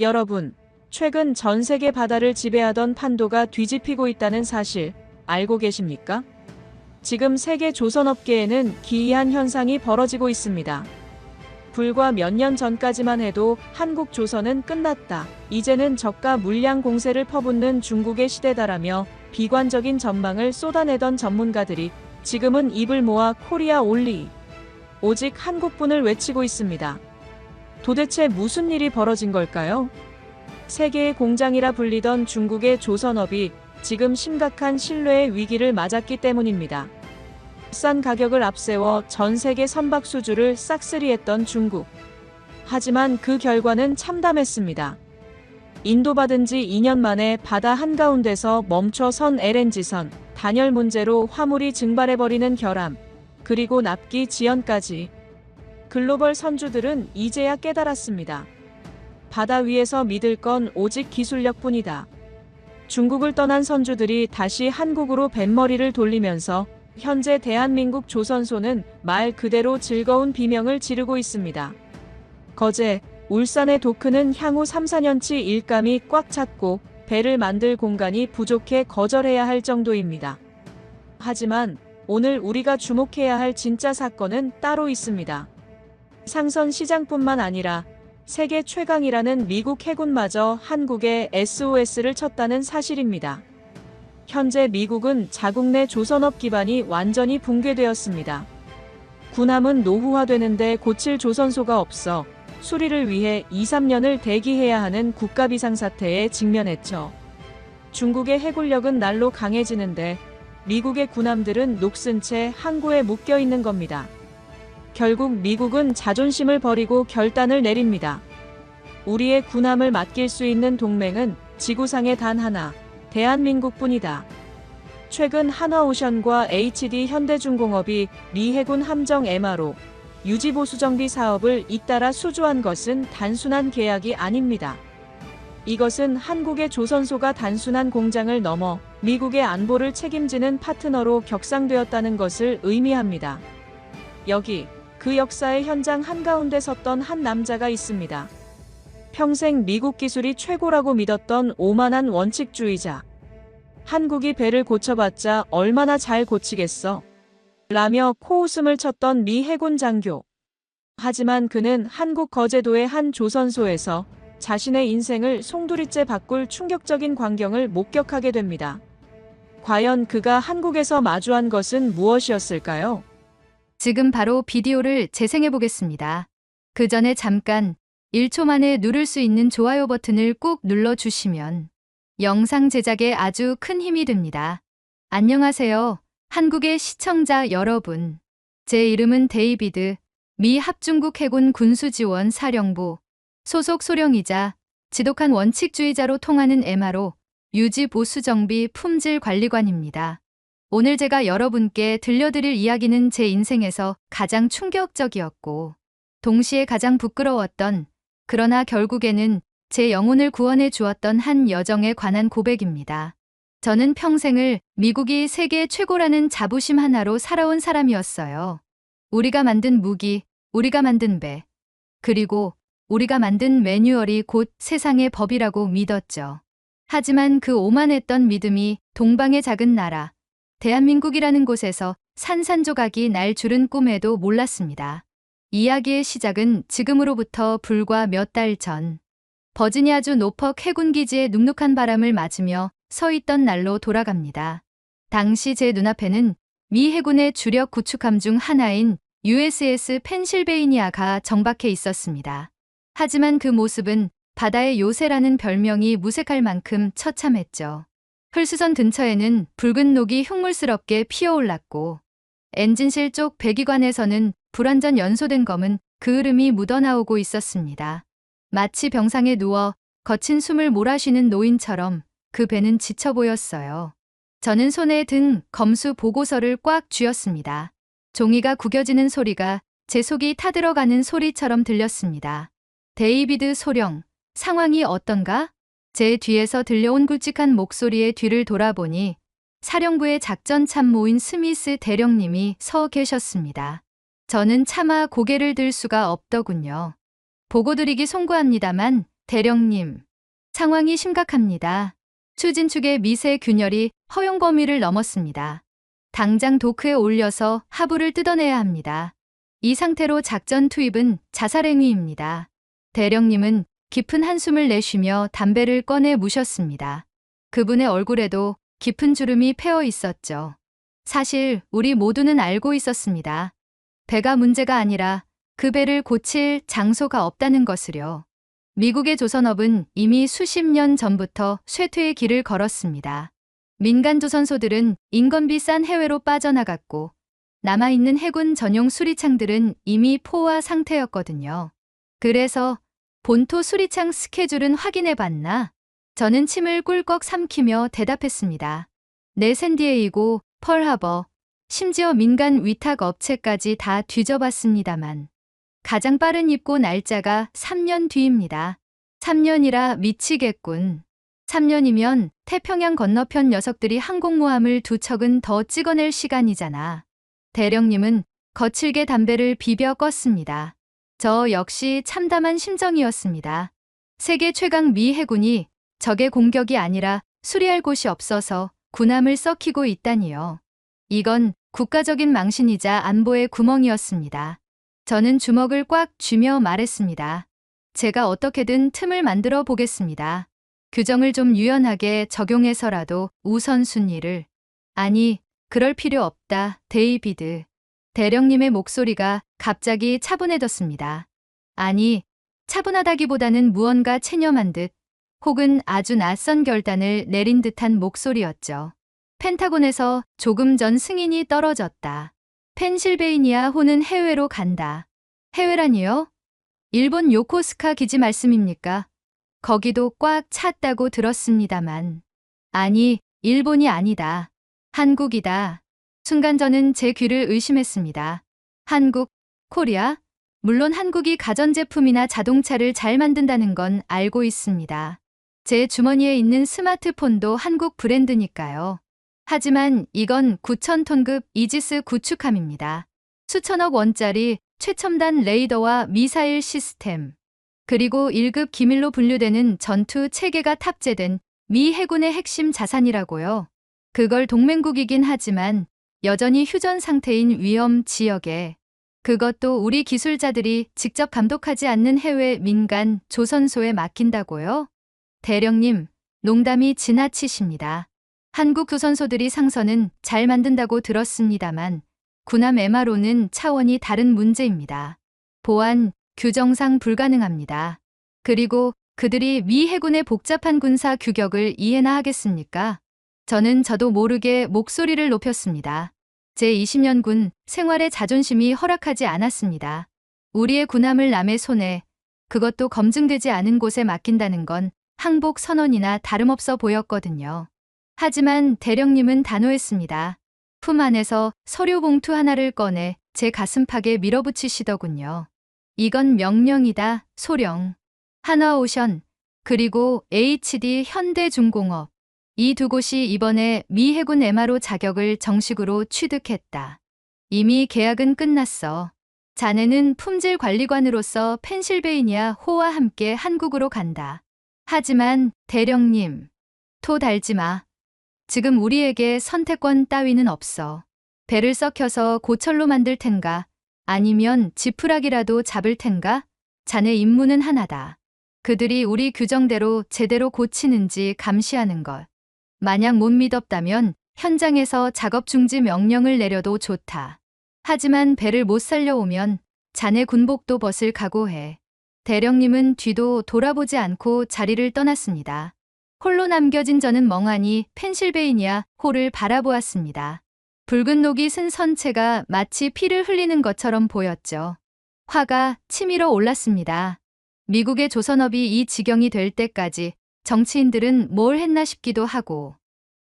여러분, 최근 전 세계 바다를 지배하던 판도가 뒤집히고 있다는 사실 알고 계십니까? 지금 세계 조선업계에는 기이한 현상이 벌어지고 있습니다. 불과 몇 년 전까지만 해도 한국 조선은 끝났다. 이제는 저가 물량 공세를 퍼붓는 중국의 시대다라며 비관적인 전망을 쏟아내던 전문가들이 지금은 입을 모아 코리아 올리, 오직 한국분을 외치고 있습니다. 도대체 무슨 일이 벌어진 걸까요? 세계의 공장이라 불리던 중국의 조선업이 지금 심각한 신뢰의 위기를 맞았기 때문입니다. 싼 가격을 앞세워 전 세계 선박 수주를 싹쓸이했던 중국. 하지만 그 결과는 참담했습니다. 인도받은 지 2년 만에 바다 한가운데서 멈춰선 LNG선, 단열 문제로 화물이 증발해버리는 결함, 그리고 납기 지연까지. 글로벌 선주들은 이제야 깨달았습니다. 바다 위에서 믿을 건 오직 기술력뿐이다. 중국을 떠난 선주들이 다시 한국으로 뱃머리를 돌리면서 현재 대한민국 조선소는 말 그대로 즐거운 비명을 지르고 있습니다. 거제, 울산의 도크는 향후 3, 4년치 일감이 꽉 찼고 배를 만들 공간이 부족해 거절해야 할 정도입니다. 하지만 오늘 우리가 주목해야 할 진짜 사건은 따로 있습니다. 상선 시장뿐만 아니라 세계 최강이라는 미국 해군마저 한국에 SOS를 쳤다는 사실입니다. 현재 미국은 자국 내 조선업 기반이 완전히 붕괴되었습니다. 군함은 노후화되는데 고칠 조선소가 없어 수리를 위해 2, 3년을 대기해야 하는 국가 비상사태에 직면했죠. 중국의 해군력은 날로 강해지는데 미국의 군함들은 녹슨 채 항구에 묶여 있는 겁니다. 결국 미국은 자존심을 버리고 결단을 내립니다. 우리의 군함을 맡길 수 있는 동맹은 지구상에 단 하나, 대한민국뿐이다. 최근 한화오션과 HD 현대중공업이 미 해군 함정 MRO 유지보수정비 사업을 잇따라 수주한 것은 단순한 계약이 아닙니다. 이것은 한국의 조선소가 단순한 공장을 넘어 미국의 안보를 책임지는 파트너로 격상되었다는 것을 의미합니다. 여기 그 역사의 현장 한가운데 섰던 한 남자가 있습니다. 평생 미국 기술이 최고라고 믿었던 오만한 원칙주의자. 한국이 배를 고쳐봤자 얼마나 잘 고치겠어? 라며 코웃음을 쳤던 미 해군 장교. 하지만 그는 한국 거제도의 한 조선소에서 자신의 인생을 송두리째 바꿀 충격적인 광경을 목격하게 됩니다. 과연 그가 한국에서 마주한 것은 무엇이었을까요? 지금 바로 비디오를 재생해 보겠습니다. 그 전에 잠깐 1초 만에 누를 수 있는 좋아요 버튼을 꾹 눌러주시면 영상 제작에 아주 큰 힘이 됩니다. 안녕하세요. 한국의 시청자 여러분. 제 이름은 데이비드, 미 합중국 해군 군수지원 사령부 소속 소령이자 지독한 원칙주의자로 통하는 MRO 유지보수정비 품질관리관입니다. 오늘 제가 여러분께 들려드릴 이야기는 제 인생에서 가장 충격적이었고 동시에 가장 부끄러웠던, 그러나 결국에는 제 영혼을 구원해 주었던 한 여정에 관한 고백입니다. 저는 평생을 미국이 세계 최고라는 자부심 하나로 살아온 사람이었어요. 우리가 만든 무기, 우리가 만든 배, 그리고 우리가 만든 매뉴얼이 곧 세상의 법이라고 믿었죠. 하지만 그 오만했던 믿음이 동방의 작은 나라, 대한민국이라는 곳에서 산산조각이 날 줄은 꿈에도 몰랐습니다. 이야기의 시작은 지금으로부터 불과 몇 달 전, 버지니아주 노퍽 해군기지에 눅눅한 바람을 맞으며 서 있던 날로 돌아갑니다. 당시 제 눈앞에는 미 해군의 주력 구축함 중 하나인 USS 펜실베이니아가 정박해 있었습니다. 하지만 그 모습은 바다의 요새라는 별명이 무색할 만큼 처참했죠. 흘수선 근처에는 붉은 녹이 흉물스럽게 피어올랐고 엔진실 쪽 배기관에서는 불완전 연소된 검은 그을음이 묻어나오고 있었습니다. 마치 병상에 누워 거친 숨을 몰아쉬는 노인처럼 그 배는 지쳐 보였어요. 저는 손에 든 검수 보고서를 꽉 쥐었습니다. 종이가 구겨지는 소리가 제 속이 타들어가는 소리처럼 들렸습니다. 데이비드 소령, 상황이 어떤가? 제 뒤에서 들려온 굵직한 목소리의 뒤를 돌아보니 사령부의 작전 참모인 스미스 대령님이 서 계셨습니다. 저는 차마 고개를 들 수가 없더군요. 보고드리기 송구합니다만 대령님, 상황이 심각합니다. 추진축의 미세 균열이 허용 범위를 넘었습니다. 당장 도크에 올려서 하부를 뜯어내야 합니다. 이 상태로 작전 투입은 자살 행위입니다. 대령님은 깊은 한숨을 내쉬며 담배를 꺼내 무셨습니다. 그분의 얼굴에도 깊은 주름이 패어 있었죠. 사실 우리 모두는 알고 있었습니다. 배가 문제가 아니라 그 배를 고칠 장소가 없다는 것을요. 미국의 조선업은 이미 수십 년 전부터 쇠퇴의 길을 걸었습니다. 민간 조선소들은 인건비 싼 해외로 빠져나갔고 남아있는 해군 전용 수리창들은 이미 포화 상태였거든요. 그래서 본토 수리창 스케줄은 확인해 봤나? 저는 침을 꿀꺽 삼키며 대답했습니다. 네, 샌디에이고, 펄하버, 심지어 민간 위탁 업체까지 다 뒤져봤습니다만 가장 빠른 입고 날짜가 3년 뒤입니다. 3년이라 미치겠군. 3년이면 태평양 건너편 녀석들이 항공모함을 두 척은 더 찍어낼 시간이잖아. 대령님은 거칠게 담배를 비벼 껐습니다. 저 역시 참담한 심정이었습니다. 세계 최강 미 해군이 적의 공격이 아니라 수리할 곳이 없어서 군함을 썩히고 있다니요. 이건 국가적인 망신이자 안보의 구멍이었습니다. 저는 주먹을 꽉 쥐며 말했습니다. 제가 어떻게든 틈을 만들어 보겠습니다. 규정을 좀 유연하게 적용해서라도 우선순위를. 아니, 그럴 필요 없다, 데이비드. 대령님의 목소리가 갑자기 차분해졌습니다. 아니, 차분하다기보다는 무언가 체념한 듯 혹은 아주 낯선 결단을 내린 듯한 목소리였죠. 펜타곤에서 조금 전 승인이 떨어졌다. 펜실베이니아 호는 해외로 간다. 해외라니요? 일본 요코스카 기지 말씀입니까? 거기도 꽉 찼다고 들었습니다만. 아니, 일본이 아니다. 한국이다. 순간 저는 제 귀를 의심했습니다. 한국, 코리아? 물론 한국이 가전제품이나 자동차를 잘 만든다는 건 알고 있습니다. 제 주머니에 있는 스마트폰도 한국 브랜드니까요. 하지만 이건 9,000톤급 이지스 구축함입니다. 수천억 원짜리 최첨단 레이더와 미사일 시스템, 그리고 1급 기밀로 분류되는 전투 체계가 탑재된 미 해군의 핵심 자산이라고요. 그걸 동맹국이긴 하지만 여전히 휴전 상태인 위험 지역에, 그것도 우리 기술자들이 직접 감독하지 않는 해외 민간 조선소에 맡긴다고요? 대령님, 농담이 지나치십니다. 한국 조선소들이 상선은 잘 만든다고 들었습니다만 군함 MRO는 차원이 다른 문제입니다. 보안, 규정상 불가능합니다. 그리고 그들이 미 해군의 복잡한 군사 규격을 이해나 하겠습니까? 저도 모르게 목소리를 높였습니다. 제20년군 생활의 자존심이 허락하지 않았습니다. 우리의 군함을 남의 손에, 그것도 검증되지 않은 곳에 맡긴다는 건 항복 선언이나 다름없어 보였거든요. 하지만 대령님은 단호했습니다. 품 안에서 서류 봉투 하나를 꺼내 제 가슴팍에 밀어붙이시더군요. 이건 명령이다, 소령. 한화오션, 그리고 HD 현대중공업. 이 두 곳이 이번에 미 해군 MRO 자격을 정식으로 취득했다. 이미 계약은 끝났어. 자네는 품질 관리관으로서 펜실베이니아 호와 함께 한국으로 간다. 하지만 대령님, 토 달지 마. 지금 우리에게 선택권 따위는 없어. 배를 썩혀서 고철로 만들 텐가? 아니면 지푸라기라도 잡을 텐가? 자네 임무는 하나다. 그들이 우리 규정대로 제대로 고치는지 감시하는 것. 만약 못 믿었다면 현장에서 작업 중지 명령을 내려도 좋다. 하지만 배를 못 살려오면 자네 군복도 벗을 각오해. 대령님은 뒤도 돌아보지 않고 자리를 떠났습니다. 홀로 남겨진 저는 멍하니 펜실베이니아 호를 바라보았습니다. 붉은 녹이 쓴 선체가 마치 피를 흘리는 것처럼 보였죠. 화가 치밀어 올랐습니다. 미국의 조선업이 이 지경이 될 때까지 정치인들은 뭘 했나 싶기도 하고,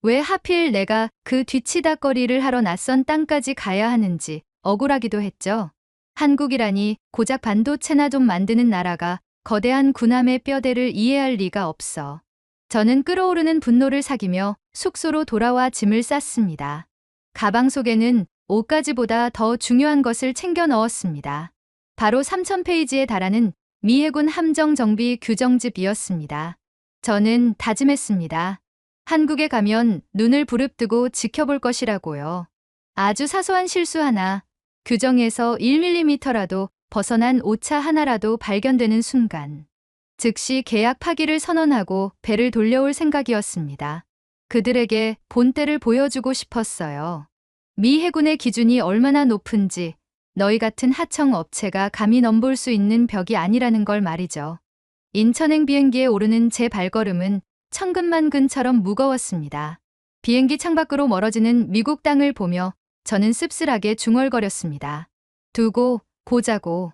왜 하필 내가 그 뒤치다꺼리를 하러 낯선 땅까지 가야 하는지 억울하기도 했죠. 한국이라니 고작 반도체나 좀 만드는 나라가 거대한 군함의 뼈대를 이해할 리가 없어. 저는 끓어오르는 분노를 사기며 숙소로 돌아와 짐을 쌌습니다. 가방 속에는 옷가지보다 더 중요한 것을 챙겨 넣었습니다. 바로 3,000페이지에 달하는 미 해군 함정 정비 규정집이었습니다. 저는 다짐했습니다. 한국에 가면 눈을 부릅뜨고 지켜볼 것이라고요. 아주 사소한 실수 하나, 규정에서 1mm라도 벗어난 오차 하나라도 발견되는 순간, 즉시 계약 파기를 선언하고 배를 돌려올 생각이었습니다. 그들에게 본때를 보여주고 싶었어요. 미 해군의 기준이 얼마나 높은지 너희 같은 하청 업체가 감히 넘볼 수 있는 벽이 아니라는 걸 말이죠. 인천행 비행기에 오르는 제 발걸음은 천근만근처럼 무거웠습니다. 비행기 창밖으로 멀어지는 미국 땅을 보며 저는 씁쓸하게 중얼거렸습니다. 두고 보자고.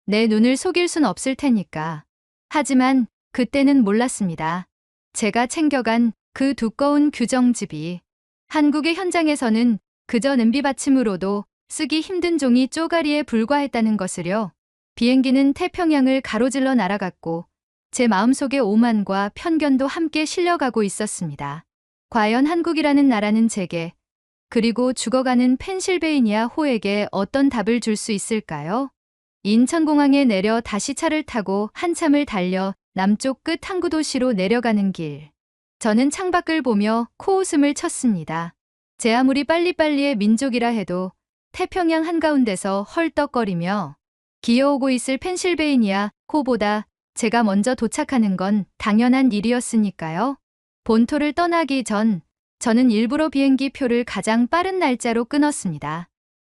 내 눈을 속일 순 없을 테니까. 하지만 그때는 몰랐습니다. 제가 챙겨간 그 두꺼운 규정집이 한국의 현장에서는 그저 냄비받침으로도 쓰기 힘든 종이 쪼가리에 불과했다는 것을요. 비행기는 태평양을 가로질러 날아갔고 제 마음속의 오만과 편견도 함께 실려가고 있었습니다. 과연 한국이라는 나라는 제게, 그리고 죽어가는 펜실베이니아 호에게 어떤 답을 줄 수 있을까요? 인천공항에 내려 다시 차를 타고 한참을 달려 남쪽 끝 항구 도시로 내려가는 길. 저는 창밖을 보며 코웃음을 쳤습니다. 제 아무리 빨리빨리의 민족이라 해도 태평양 한가운데서 헐떡거리며 기어오고 있을 펜실베이니아 호보다 제가 먼저 도착하는 건 당연한 일이었으니까요. 본토를 떠나기 전 저는 일부러 비행기 표를 가장 빠른 날짜로 끊었습니다.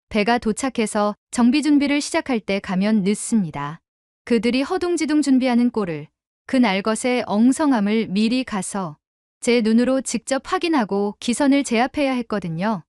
배가 도착해서 정비 준비를 시작할 때 가면 늦습니다. 그들이 허둥지둥 준비하는 꼴을, 그 날것의 엉성함을 미리 가서 제 눈으로 직접 확인하고 기선을 제압해야 했거든요.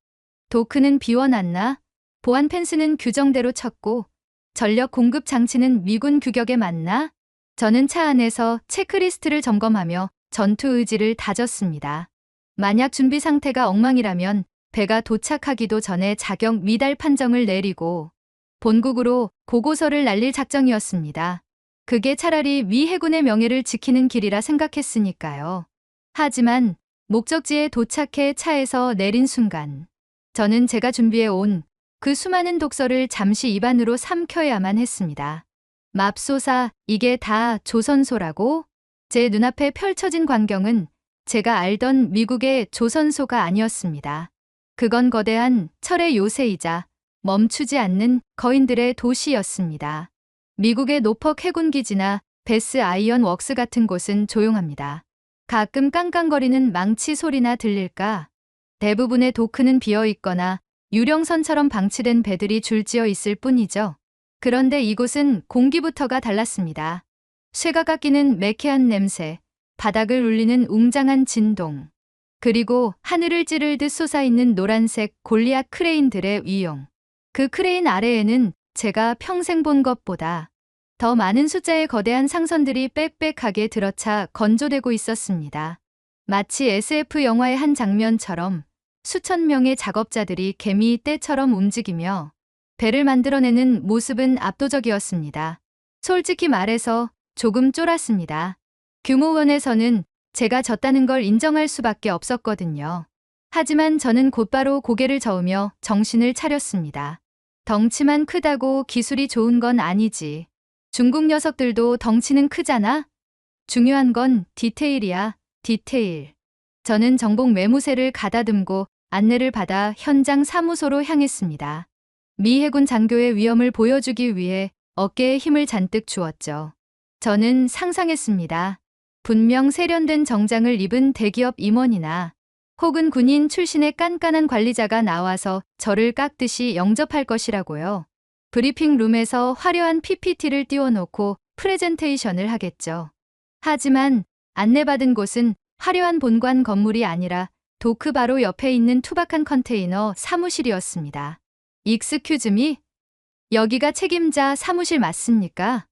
도크는 비워놨나? 보안 펜스는 규정대로 쳤고 전력 공급 장치는 미군 규격에 맞나? 저는 차 안에서 체크리스트를 점검하며 전투 의지를 다졌습니다. 만약 준비 상태가 엉망이라면 배가 도착하기도 전에 자격 미달 판정을 내리고 본국으로 보고서를 날릴 작정이었습니다. 그게 차라리 미 해군의 명예를 지키는 길이라 생각했으니까요. 하지만 목적지에 도착해 차에서 내린 순간 저는 제가 준비해 온 그 수많은 독서를 잠시 입안으로 삼켜야만 했습니다. 맙소사, 이게 다 조선소라고? 제 눈앞에 펼쳐진 광경은 제가 알던 미국의 조선소가 아니었습니다. 그건 거대한 철의 요새이자 멈추지 않는 거인들의 도시였습니다. 미국의 노퍽 해군기지나 베스 아이언 웍스 같은 곳은 조용합니다. 가끔 깡깡거리는 망치 소리나 들릴까? 대부분의 도크는 비어있거나 유령선처럼 방치된 배들이 줄지어 있을 뿐이죠. 그런데 이곳은 공기부터가 달랐습니다. 쇠가 깎이는 매캐한 냄새, 바닥을 울리는 웅장한 진동, 그리고 하늘을 찌르듯 솟아있는 노란색 골리앗 크레인들의 위용. 그 크레인 아래에는 제가 평생 본 것보다 더 많은 숫자의 거대한 상선들이 빽빽하게 들어차 건조되고 있었습니다. 마치 SF 영화의 한 장면처럼 수천 명의 작업자들이 개미 떼처럼 움직이며 배를 만들어내는 모습은 압도적이었습니다. 솔직히 말해서 조금 쫄았습니다. 규모원에서는 제가 졌다는 걸 인정할 수밖에 없었거든요. 하지만 저는 곧바로 고개를 저으며 정신을 차렸습니다. 덩치만 크다고 기술이 좋은 건 아니지. 중국 녀석들도 덩치는 크잖아? 중요한 건 디테일이야, 디테일. 저는 정복 매무새를 가다듬고 안내를 받아 현장 사무소로 향했습니다. 미 해군 장교의 위엄을 보여주기 위해 어깨에 힘을 잔뜩 주었죠. 저는 상상했습니다. 분명 세련된 정장을 입은 대기업 임원이나 혹은 군인 출신의 깐깐한 관리자가 나와서 저를 깎듯이 영접할 것이라고요. 브리핑 룸에서 화려한 PPT를 띄워놓고 프레젠테이션을 하겠죠. 하지만 안내받은 곳은 화려한 본관 건물이 아니라 도크 바로 옆에 있는 투박한 컨테이너 사무실이었습니다. 익스큐즈 미? 여기가 책임자 사무실 맞습니까?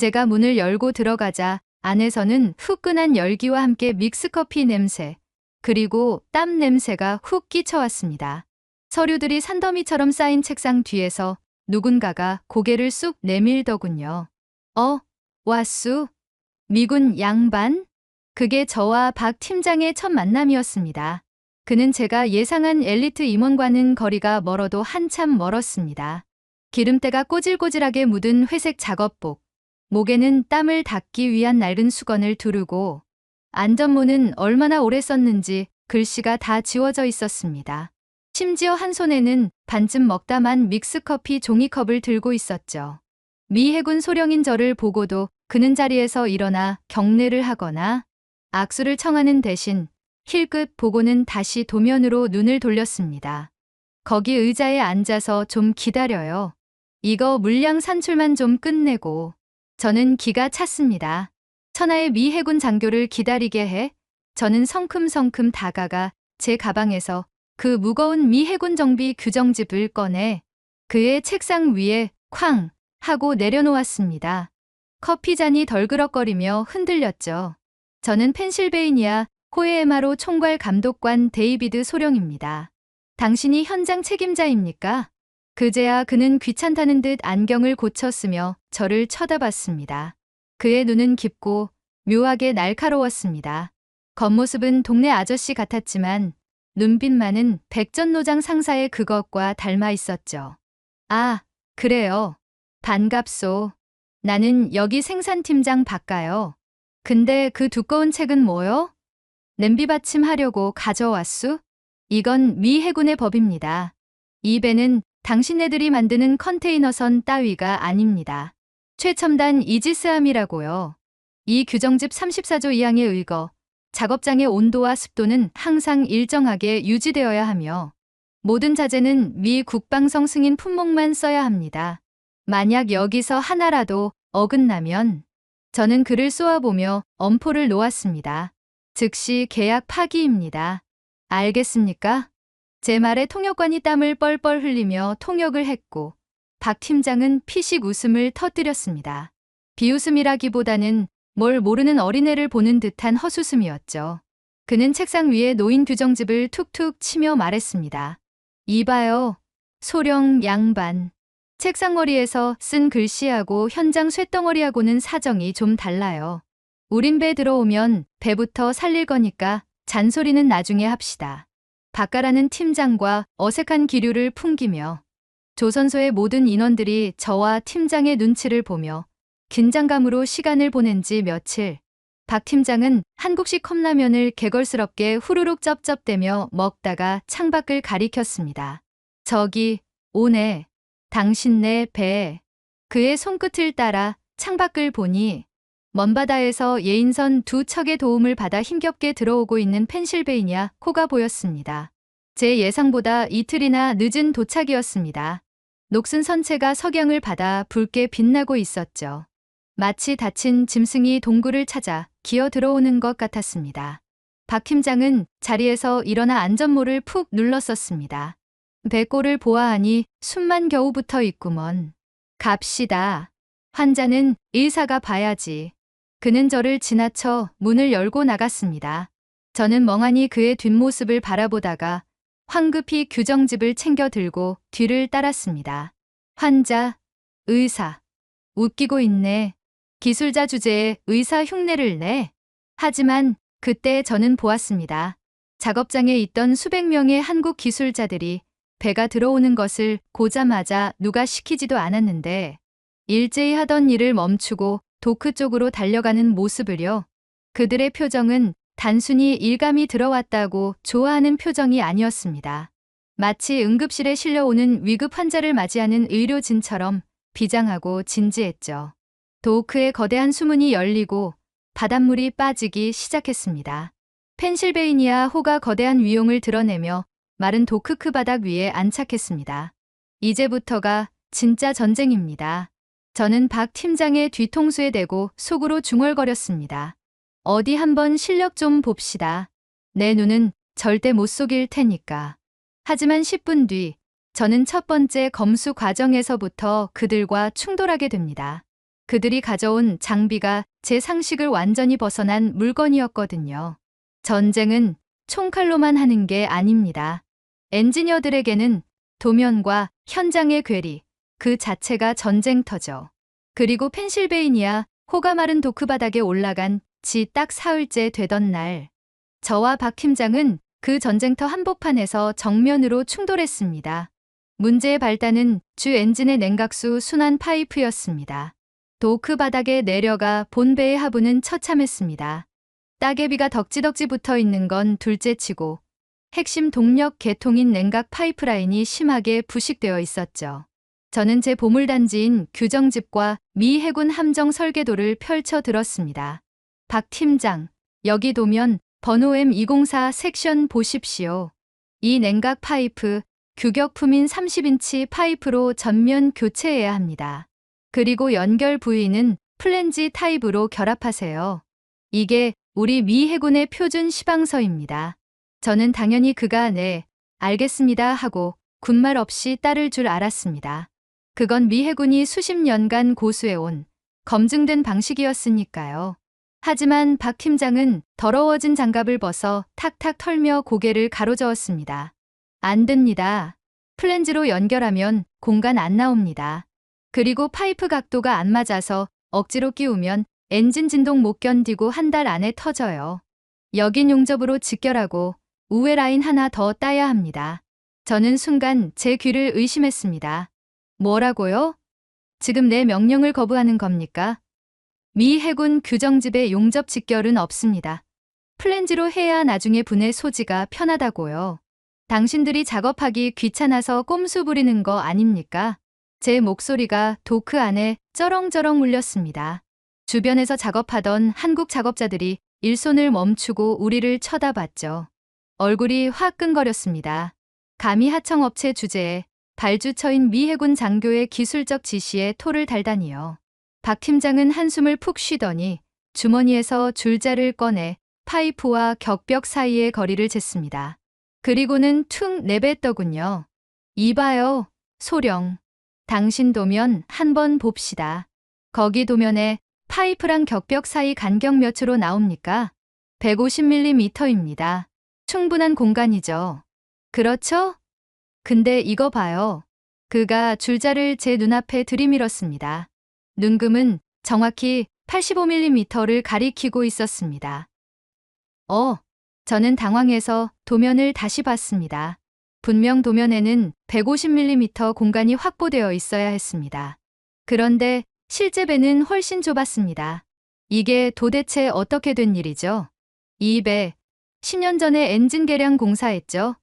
제가 문을 열고 들어가자 안에서는 후끈한 열기와 함께 믹스커피 냄새, 그리고 땀 냄새가 훅 끼쳐왔습니다. 서류들이 산더미처럼 쌓인 책상 뒤에서 누군가가 고개를 쑥 내밀더군요. 왓수? 미군 양반? 그게 저와 박 팀장의 첫 만남이었습니다. 그는 제가 예상한 엘리트 임원과는 거리가 멀어도 한참 멀었습니다. 기름때가 꼬질꼬질하게 묻은 회색 작업복, 목에는 땀을 닦기 위한 낡은 수건을 두르고 안전모는 얼마나 오래 썼는지 글씨가 다 지워져 있었습니다. 심지어 한 손에는 반쯤 먹다만 믹스커피 종이컵을 들고 있었죠. 미 해군 소령인 저를 보고도 그는 자리에서 일어나 경례를 하거나 악수를 청하는 대신 힐끗 보고는 다시 도면으로 눈을 돌렸습니다. 거기 의자에 앉아서 좀 기다려요. 이거 물량 산출만 좀 끝내고. 저는 기가 찼습니다. 천하의 미 해군 장교를 기다리게 해. 저는 성큼성큼 다가가 제 가방에서 그 무거운 미 해군 정비 규정집을 꺼내 그의 책상 위에 쾅 하고 내려놓았습니다. 커피잔이 덜그럭거리며 흔들렸죠. 저는 펜실베이니아 호에에마로 총괄 감독관 데이비드 소령입니다. 당신이 현장 책임자입니까? 그제야 그는 귀찮다는 듯 안경을 고쳤으며 저를 쳐다봤습니다. 그의 눈은 깊고 묘하게 날카로웠습니다. 겉모습은 동네 아저씨 같았지만 눈빛만은 백전노장 상사의 그것과 닮아 있었죠. 아, 그래요. 반갑소. 나는 여기 생산팀장 박가요. 근데 그 두꺼운 책은 뭐요? 냄비 받침하려고 가져왔수? 이건 미 해군의 법입니다. 이 배는 당신네들이 만드는 컨테이너선 따위가 아닙니다. 최첨단 이지스함이라고요. 이 규정집 34조 2항에 의거 작업장의 온도와 습도는 항상 일정하게 유지되어야 하며 모든 자재는 미 국방성 승인 품목만 써야 합니다. 만약 여기서 하나라도 어긋나면 저는 그를 쏘아보며 엄포를 놓았습니다. 즉시 계약 파기입니다. 알겠습니까? 제 말에 통역관이 땀을 뻘뻘 흘리며 통역을 했고 박 팀장은 피식 웃음을 터뜨렸습니다. 비웃음이라기보다는 뭘 모르는 어린애를 보는 듯한 헛웃음이었죠. 그는 책상 위에 놓인 규정집을 툭툭 치며 말했습니다. 이봐요. 소령 양반. 책상머리에서 쓴 글씨하고 현장 쇳덩어리하고는 사정이 좀 달라요. 우린 배 들어오면 배부터 살릴 거니까 잔소리는 나중에 합시다. 박가라는 팀장과 어색한 기류를 풍기며 조선소의 모든 인원들이 저와 팀장의 눈치를 보며 긴장감으로 시간을 보낸 지 며칠. 박 팀장은 한국식 컵라면을 개걸스럽게 후루룩 쩝쩝대며 먹다가 창밖을 가리켰습니다. 저기 오네. 당신네 배. 그의 손끝을 따라 창밖을 보니 먼 바다에서 예인선 두 척의 도움을 받아 힘겹게 들어오고 있는 펜실베이니아 호가 보였습니다. 제 예상보다 이틀이나 늦은 도착이었습니다. 녹슨 선체가 석양을 받아 붉게 빛나고 있었죠. 마치 다친 짐승이 동굴을 찾아 기어 들어오는 것 같았습니다. 박 팀장은 자리에서 일어나 안전모를 푹 눌렀었습니다. 배꼴을 보아하니 숨만 겨우 붙어 있구먼. 갑시다. 환자는 의사가 봐야지. 그는 저를 지나쳐 문을 열고 나갔습니다. 저는 멍하니 그의 뒷모습을 바라보다가 황급히 규정집을 챙겨 들고 뒤를 따랐습니다. 환자, 의사. 웃기고 있네. 기술자 주제에 의사 흉내를 내. 하지만 그때 저는 보았습니다. 작업장에 있던 수백 명의 한국 기술자들이 배가 들어오는 것을 보자마자 누가 시키지도 않았는데 일제히 하던 일을 멈추고 도크 쪽으로 달려가는 모습을요. 그들의 표정은 단순히 일감이 들어왔다고 좋아하는 표정이 아니었습니다. 마치 응급실에 실려오는 위급 환자를 맞이하는 의료진처럼 비장하고 진지했죠. 도크의 거대한 수문이 열리고 바닷물이 빠지기 시작했습니다. 펜실베이니아 호가 거대한 위용을 드러내며 마른 도크크 바닥 위에 안착했습니다. 이제부터가 진짜 전쟁입니다. 저는 박 팀장의 뒤통수에 대고 속으로 중얼거렸습니다. 어디 한번 실력 좀 봅시다. 내 눈은 절대 못 속일 테니까. 하지만 10분 뒤 저는 첫 번째 검수 과정에서부터 그들과 충돌하게 됩니다. 그들이 가져온 장비가 제 상식을 완전히 벗어난 물건이었거든요. 전쟁은 총칼로만 하는 게 아닙니다. 엔지니어들에게는 도면과 현장의 괴리, 그 자체가 전쟁터죠. 그리고 펜실베이니아 호가 마른 도크 바닥에 올라간 지 딱 사흘째 되던 날, 저와 박 팀장은 그 전쟁터 한복판에서 정면으로 충돌했습니다. 문제의 발단은 주 엔진의 냉각수 순환 파이프였습니다. 도크 바닥에 내려가 본배의 하부는 처참했습니다. 따개비가 덕지덕지 붙어 있는 건 둘째치고 핵심 동력 계통인 냉각 파이프라인이 심하게 부식되어 있었죠. 저는 제 보물단지인 규정집과 미 해군 함정 설계도를 펼쳐 들었습니다. 박 팀장, 여기 도면 번호 M204 섹션 보십시오. 이 냉각 파이프, 규격품인 30인치 파이프로 전면 교체해야 합니다. 그리고 연결 부위는 플랜지 타입으로 결합하세요. 이게 우리 미 해군의 표준 시방서입니다. 저는 당연히 그가 네, 알겠습니다 하고 군말 없이 따를 줄 알았습니다. 그건 미 해군이 수십 년간 고수해온 검증된 방식이었으니까요. 하지만 박 팀장은 더러워진 장갑을 벗어 탁탁 털며 고개를 가로저었습니다. 안 됩니다. 플랜지로 연결하면 공간 안 나옵니다. 그리고 파이프 각도가 안 맞아서 억지로 끼우면 엔진 진동 못 견디고 한 달 안에 터져요. 여긴 용접으로 직결하고 우회 라인 하나 더 따야 합니다. 저는 순간 제 귀를 의심했습니다. 뭐라고요? 지금 내 명령을 거부하는 겁니까? 미 해군 규정집에 용접 직결은 없습니다. 플랜지로 해야 나중에 분해 소지가 편하다고요. 당신들이 작업하기 귀찮아서 꼼수 부리는 거 아닙니까? 제 목소리가 도크 안에 쩌렁쩌렁 울렸습니다. 주변에서 작업하던 한국 작업자들이 일손을 멈추고 우리를 쳐다봤죠. 얼굴이 화끈거렸습니다. 감히 하청업체 주제에 발주처인 미 해군 장교의 기술적 지시에 토를 달다니요. 박 팀장은 한숨을 푹 쉬더니 주머니에서 줄자를 꺼내 파이프와 격벽 사이의 거리를 쟀습니다. 그리고는 툭 내뱉더군요. 이봐요, 소령. 당신 도면 한번 봅시다. 거기 도면에 파이프랑 격벽 사이 간격 몇으로 나옵니까? 150mm입니다. 충분한 공간이죠. 그렇죠? 근데 이거 봐요. 그가 줄자를 제 눈앞에 들이밀었습니다. 눈금은 정확히 85mm를 가리키고 있었습니다. 저는 당황해서 도면을 다시 봤습니다. 분명 도면에는 150mm 공간이 확보되어 있어야 했습니다. 그런데 실제 배는 훨씬 좁았습니다. 이게 도대체 어떻게 된 일이죠? 이 배, 10년 전에 엔진 개량 공사했죠?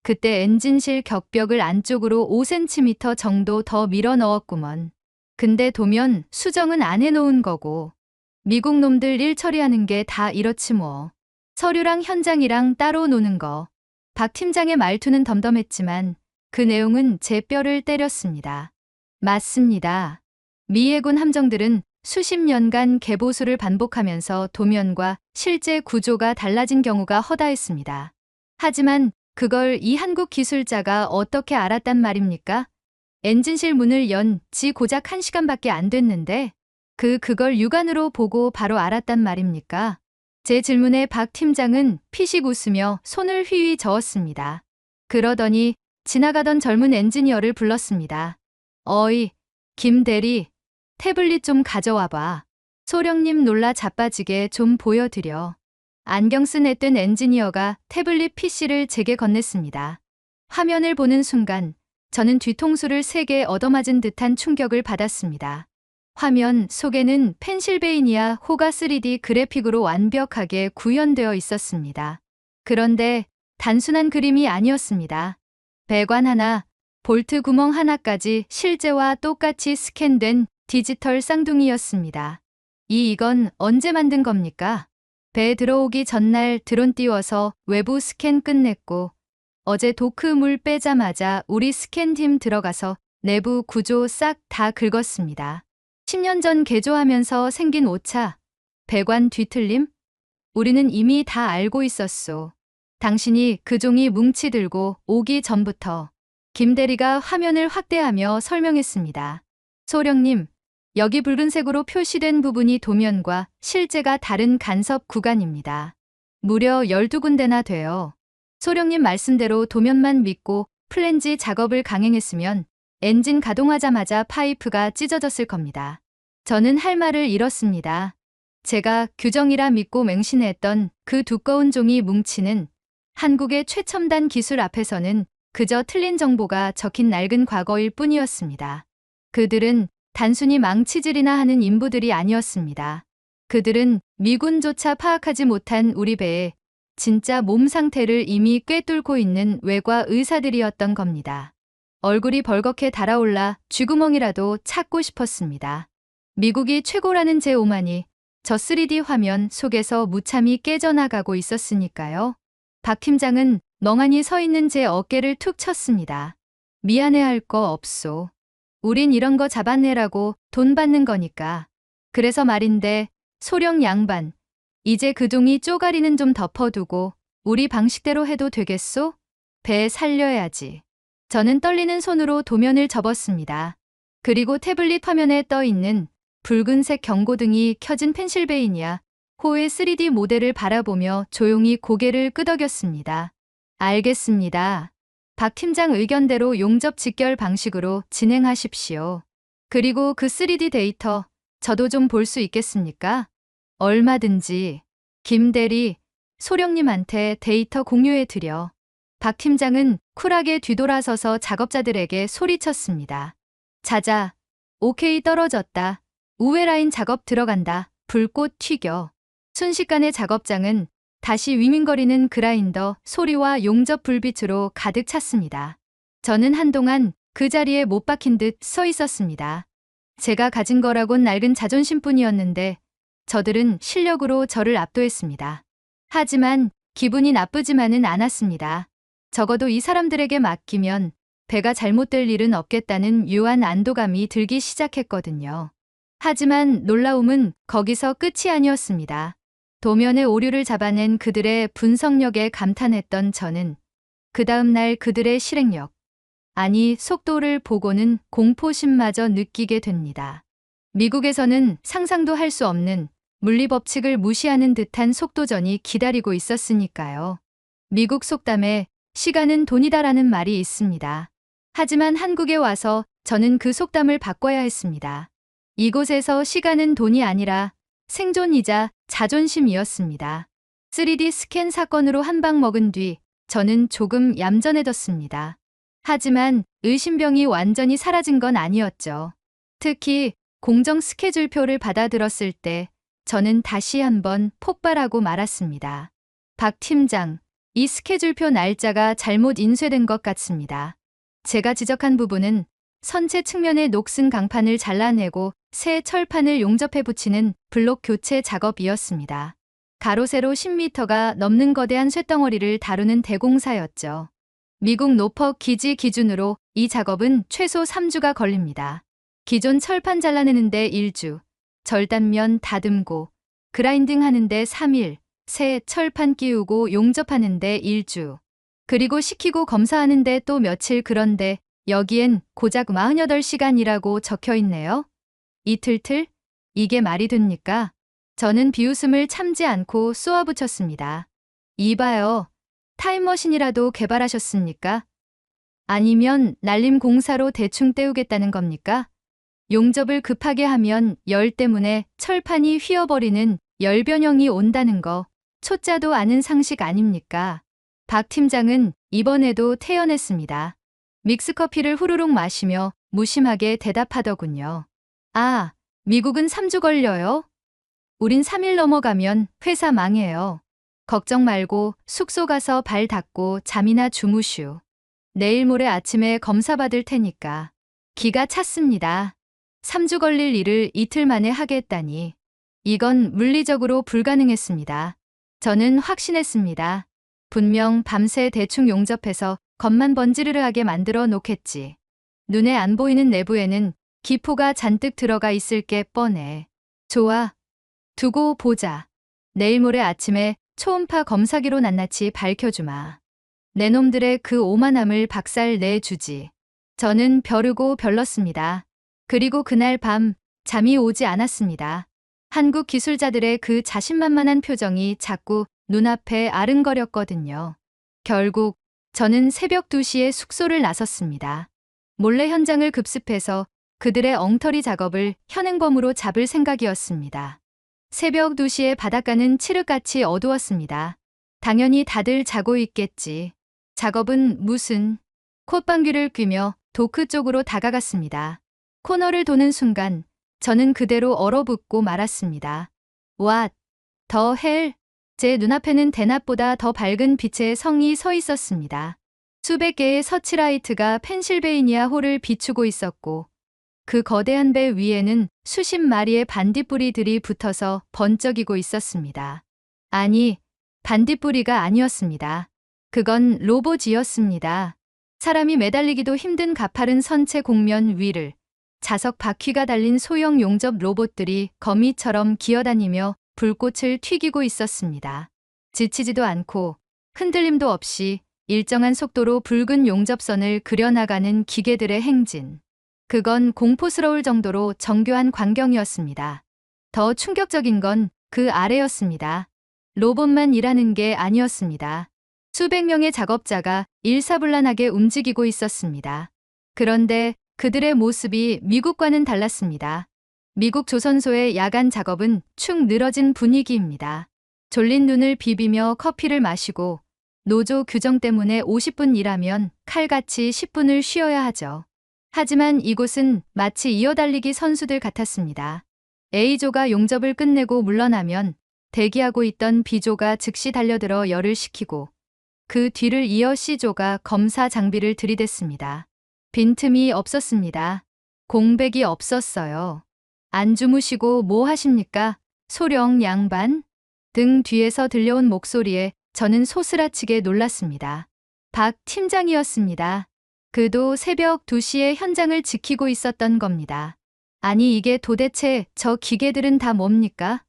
그때 엔진실 격벽을 안쪽으로 5cm 정도 더 밀어 넣었구먼. 근데 도면 수정은 안 해놓은 거고. 미국 놈들 일 처리하는 게 다 이렇지 뭐. 서류랑 현장이랑 따로 노는 거. 박 팀장의 말투는 덤덤했지만 그 내용은 제 뼈를 때렸습니다. 맞습니다. 미 해군 함정들은 수십 년간 개보수를 반복하면서 도면과 실제 구조가 달라진 경우가 허다했습니다. 하지만 그걸 이 한국 기술자가 어떻게 알았단 말입니까? 엔진실 문을 연 지 고작 1시간밖에 안 됐는데 그걸 육안으로 보고 바로 알았단 말입니까? 제 질문에 박 팀장은 피식 웃으며 손을 휘휘 저었습니다. 그러더니 지나가던 젊은 엔지니어를 불렀습니다. 어이, 김 대리, 태블릿 좀 가져와봐. 소령님 놀라 자빠지게 좀 보여드려. 안경 쓴 앳된 엔지니어가 태블릿 PC를 제게 건넸습니다. 화면을 보는 순간 저는 뒤통수를 세게 얻어맞은 듯한 충격을 받았습니다. 화면 속에는 펜실베이니아 호가 3D 그래픽으로 완벽하게 구현되어 있었습니다. 그런데 단순한 그림이 아니었습니다. 배관 하나, 볼트 구멍 하나까지 실제와 똑같이 스캔된 디지털 쌍둥이였습니다. 이건 언제 만든 겁니까? 배 들어오기 전날 드론 띄워서 외부 스캔 끝냈고 어제 도크 물 빼자마자 우리 스캔팀 들어가서 내부 구조 싹 다 긁었습니다. 10년 전 개조하면서 생긴 오차, 배관 뒤틀림? 우리는 이미 다 알고 있었소. 당신이 그 종이 뭉치 들고 오기 전부터 김 대리가 화면을 확대하며 설명했습니다. 소령님, 여기 붉은색으로 표시된 부분이 도면과 실제가 다른 간섭 구간입니다. 무려 12군데나 돼요. 소령님 말씀대로 도면만 믿고 플랜지 작업을 강행했으면 엔진 가동하자마자 파이프가 찢어졌을 겁니다. 저는 할 말을 잃었습니다. 제가 규정이라 믿고 맹신했던 그 두꺼운 종이 뭉치는 한국의 최첨단 기술 앞에서는 그저 틀린 정보가 적힌 낡은 과거일 뿐이었습니다. 그들은 단순히 망치질이나 하는 인부들이 아니었습니다. 그들은 미군조차 파악하지 못한 우리 배의 진짜 몸 상태를 이미 꿰뚫고 있는 외과 의사들이었던 겁니다. 얼굴이 벌겋게 달아올라 쥐구멍이라도 찾고 싶었습니다. 미국이 최고라는 제 오만이 저 3D 화면 속에서 무참히 깨져나가고 있었으니까요. 박 팀장은 멍하니 서 있는 제 어깨를 툭 쳤습니다. 미안해할 거 없소. 우린 이런 거 잡아내라고 돈 받는 거니까. 그래서 말인데 소령 양반, 이제 그 종이 쪼가리는 좀 덮어두고 우리 방식대로 해도 되겠소? 배 살려야지. 저는 떨리는 손으로 도면을 접었습니다. 그리고 태블릿 화면에 떠 있는 붉은색 경고등이 켜진 펜실베이니아 호의 3D 모델을 바라보며 조용히 고개를 끄덕였습니다. 알겠습니다. 박 팀장 의견대로 용접 직결 방식으로 진행하십시오. 그리고 그 3D 데이터 저도 좀 볼 수 있겠습니까? 얼마든지. 김 대리, 소령님한테 데이터 공유해드려. 박 팀장은 쿨하게 뒤돌아서서 작업자들에게 소리쳤습니다. 자자, 오케이 떨어졌다. 우회 라인 작업 들어간다. 불꽃 튀겨. 순식간에 작업장은 다시 위민거리는 그라인더 소리와 용접 불빛으로 가득 찼습니다. 저는 한동안 그 자리에 못 박힌 듯 서 있었습니다. 제가 가진 거라곤 낡은 자존심뿐이었는데 저들은 실력으로 저를 압도했습니다. 하지만 기분이 나쁘지만은 않았습니다. 적어도 이 사람들에게 맡기면 배가 잘못될 일은 없겠다는 묘한 안도감이 들기 시작했거든요. 하지만 놀라움은 거기서 끝이 아니었습니다. 도면의 오류를 잡아낸 그들의 분석력에 감탄했던 저는 그 다음 날 그들의 실행력, 아니 속도를 보고는 공포심마저 느끼게 됩니다. 미국에서는 상상도 할 수 없는 물리법칙을 무시하는 듯한 속도전이 기다리고 있었으니까요. 미국 속담에 시간은 돈이다라는 말이 있습니다. 하지만 한국에 와서 저는 그 속담을 바꿔야 했습니다. 이곳에서 시간은 돈이 아니라 생존이자 자존심이었습니다. 3D 스캔 사건으로 한 방 먹은 뒤 저는 조금 얌전해졌습니다. 하지만 의심병이 완전히 사라진 건 아니었죠. 특히 공정 스케줄표를 받아들었을 때 저는 다시 한번 폭발하고 말았습니다. 박 팀장, 이 스케줄표 날짜가 잘못 인쇄된 것 같습니다. 제가 지적한 부분은 선체 측면의 녹슨 강판을 잘라내고 새 철판을 용접해 붙이는 블록 교체 작업이었습니다. 가로 세로 10m가 넘는 거대한 쇳덩어리를 다루는 대공사였죠. 미국 노퍽 기지 기준으로 이 작업은 최소 3주가 걸립니다. 기존 철판 잘라내는데 1주, 절단면 다듬고, 그라인딩 하는데 3일, 새 철판 끼우고 용접하는데 1주, 그리고 식히고 검사하는데 또 며칠. 그런데 여기엔 고작 48시간이라고 적혀 있네요. 이틀틀? 이게 말이 됩니까? 저는 비웃음을 참지 않고 쏘아붙였습니다. 이봐요. 타임머신이라도 개발하셨습니까? 아니면 날림 공사로 대충 때우겠다는 겁니까? 용접을 급하게 하면 열 때문에 철판이 휘어버리는 열변형이 온다는 거 초짜도 아는 상식 아닙니까? 박 팀장은 이번에도 태연했습니다. 믹스커피를 후루룩 마시며 무심하게 대답하더군요. 아, 미국은 3주 걸려요? 우린 3일 넘어가면 회사 망해요. 걱정 말고 숙소 가서 발 닦고 잠이나 주무슈. 내일 모레 아침에 검사 받을 테니까. 기가 찼습니다. 3주 걸릴 일을 이틀 만에 하겠다니. 이건 물리적으로 불가능했습니다. 저는 확신했습니다. 분명 밤새 대충 용접해서 겉만 번지르르하게 만들어 놓겠지. 눈에 안 보이는 내부에는 기포가 잔뜩 들어가 있을 게 뻔해. 좋아. 두고 보자. 내일 모레 아침에 초음파 검사기로 낱낱이 밝혀주마. 내 놈들의 그 오만함을 박살 내주지. 저는 벼르고 별렀습니다. 그리고 그날 밤 잠이 오지 않았습니다. 한국 기술자들의 그 자신만만한 표정이 자꾸 눈앞에 아른거렸거든요. 결국 저는 새벽 2시에 숙소를 나섰습니다. 몰래 현장을 급습해서 그들의 엉터리 작업을 현행범으로 잡을 생각이었습니다. 새벽 2시에 바닷가는 칠흑같이 어두웠습니다. 당연히 다들 자고 있겠지. 작업은 무슨 콧방귀를 뀌며 도크 쪽으로 다가갔습니다. 코너를 도는 순간 저는 그대로 얼어붙고 말았습니다. What the hell? 제 눈앞에는 대낮보다 더 밝은 빛의 성이 서 있었습니다. 수백 개의 서치라이트가 펜실베이니아 호를 비추고 있었고 그 거대한 배 위에는 수십 마리의 반딧불이들이 붙어서 번쩍이고 있었습니다. 아니, 반딧불이가 아니었습니다. 그건 로봇이었습니다. 사람이 매달리기도 힘든 가파른 선체 곡면 위를 자석 바퀴가 달린 소형 용접 로봇들이 거미처럼 기어다니며 불꽃을 튀기고 있었습니다. 지치지도 않고 흔들림도 없이 일정한 속도로 붉은 용접선을 그려나가는 기계들의 행진. 그건 공포스러울 정도로 정교한 광경이었습니다. 더 충격적인 건 그 아래였습니다. 로봇만 일하는 게 아니었습니다. 수백 명의 작업자가 일사불란하게 움직이고 있었습니다. 그런데 그들의 모습이 미국과는 달랐습니다. 미국 조선소의 야간 작업은 축 늘어진 분위기입니다. 졸린 눈을 비비며 커피를 마시고 노조 규정 때문에 50분 일하면 칼같이 10분을 쉬어야 하죠. 하지만 이곳은 마치 이어달리기 선수들 같았습니다. A조가 용접을 끝내고 물러나면 대기하고 있던 B조가 즉시 달려들어 열을 식히고 그 뒤를 이어 C조가 검사 장비를 들이댔습니다. 빈틈이 없었습니다. 공백이 없었어요. 안 주무시고 뭐 하십니까? 소령 양반? 등 뒤에서 들려온 목소리에 저는 소스라치게 놀랐습니다. 박 팀장이었습니다. 그도 새벽 2시에 현장을 지키고 있었던 겁니다. 아니 이게 도대체 저 기계들은 다 뭡니까?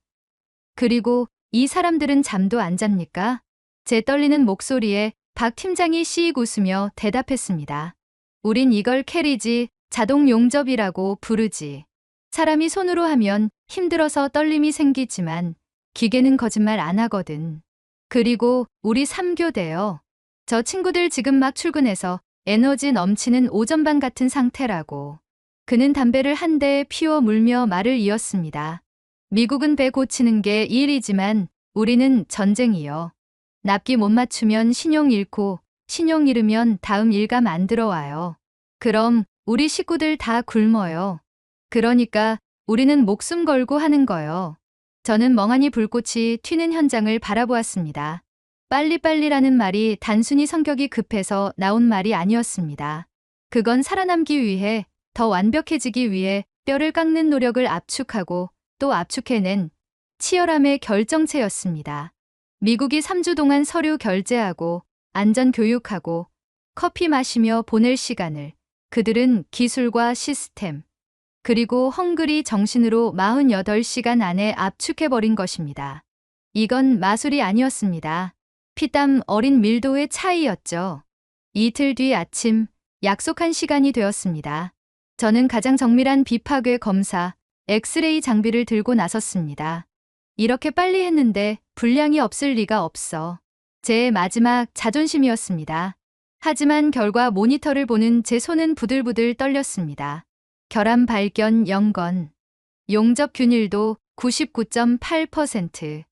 그리고 이 사람들은 잠도 안 잡니까? 제 떨리는 목소리에 박 팀장이 씩 웃으며 대답했습니다. 우린 이걸 캐리지, 자동 용접이라고 부르지. 사람이 손으로 하면 힘들어서 떨림이 생기지만 기계는 거짓말 안 하거든. 그리고 우리 3교대요. 저 친구들 지금 막 출근해서 에너지 넘치는 오전반 같은 상태라고. 그는 담배를 한 대에 피워 물며 말을 이었습니다. 미국은 배 고치는 게 일이지만 우리는 전쟁이요. 납기 못 맞추면 신용 잃고 신용 잃으면 다음 일감 안 들어와요. 그럼 우리 식구들 다 굶어요. 그러니까 우리는 목숨 걸고 하는 거요. 저는 멍하니 불꽃이 튀는 현장을 바라보았습니다. 빨리빨리라는 말이 단순히 성격이 급해서 나온 말이 아니었습니다. 그건 살아남기 위해 더 완벽해지기 위해 뼈를 깎는 노력을 압축하고 또 압축해낸 치열함의 결정체였습니다. 미국이 3주 동안 서류 결제하고 안전 교육하고 커피 마시며 보낼 시간을 그들은 기술과 시스템 그리고 헝그리 정신으로 48시간 안에 압축해버린 것입니다. 이건 마술이 아니었습니다. 피땀 어린 밀도의 차이였죠. 이틀 뒤 아침 약속한 시간이 되었습니다. 저는 가장 정밀한 비파괴 검사, 엑스레이 장비를 들고 나섰습니다. 이렇게 빨리 했는데 분량이 없을 리가 없어. 제 마지막 자존심이었습니다. 하지만 결과 모니터를 보는 제 손은 부들부들 떨렸습니다. 결함 발견 0건. 용접 균일도 99.8%.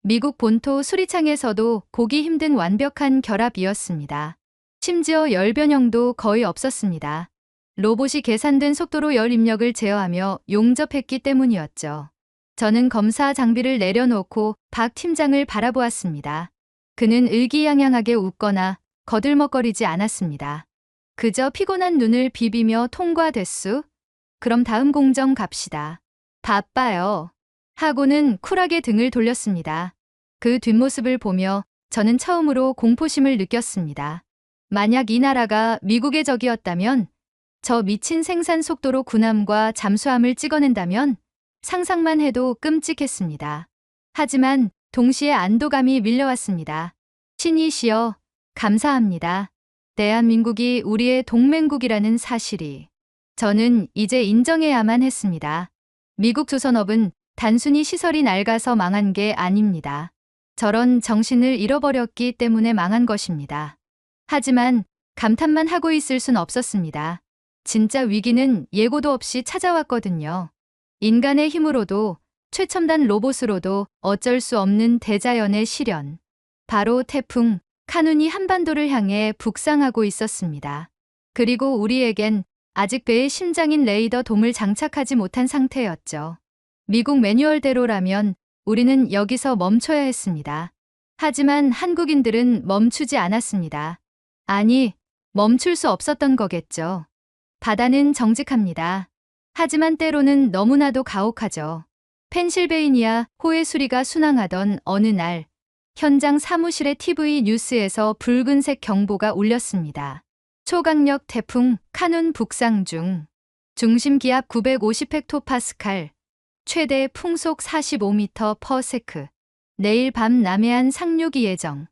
미국 본토 수리창에서도 보기 힘든 완벽한 결합이었습니다. 심지어 열 변형도 거의 없었습니다. 로봇이 계산된 속도로 열 입력을 제어하며 용접했기 때문이었죠. 저는 검사 장비를 내려놓고 박 팀장을 바라보았습니다. 그는 의기양양하게 웃거나 거들먹거리지 않았습니다. 그저 피곤한 눈을 비비며 통과됐수? 그럼 다음 공정 갑시다. 바빠요. 하고는 쿨하게 등을 돌렸습니다. 그 뒷모습을 보며 저는 처음으로 공포심을 느꼈습니다. 만약 이 나라가 미국의 적이었다면, 저 미친 생산 속도로 군함과 잠수함을 찍어낸다면 상상만 해도 끔찍했습니다. 하지만 동시에 안도감이 밀려왔습니다. 신이시여, 감사합니다. 대한민국이 우리의 동맹국이라는 사실이. 저는 이제 인정해야만 했습니다. 미국 조선업은 단순히 시설이 낡아서 망한 게 아닙니다. 저런 정신을 잃어버렸기 때문에 망한 것입니다. 하지만 감탄만 하고 있을 순 없었습니다. 진짜 위기는 예고도 없이 찾아왔거든요. 인간의 힘으로도 최첨단 로봇으로도 어쩔 수 없는 대자연의 시련. 바로 태풍 카눈이 한반도를 향해 북상하고 있었습니다. 그리고 우리에겐 아직 배에 심장인 레이더 돔을 장착하지 못한 상태였죠. 미국 매뉴얼대로라면 우리는 여기서 멈춰야 했습니다. 하지만 한국인들은 멈추지 않았습니다. 아니, 멈출 수 없었던 거겠죠. 바다는 정직합니다. 하지만 때로는 너무나도 가혹하죠. 펜실베이니아 호의 수리가 순항하던 어느 날, 현장 사무실의 TV 뉴스에서 붉은색 경보가 울렸습니다. 초강력 태풍 카눈 북상 중, 중심 기압 950헥토파스칼, 최대 풍속 45m/s. 내일 밤 남해안 상륙이 예정.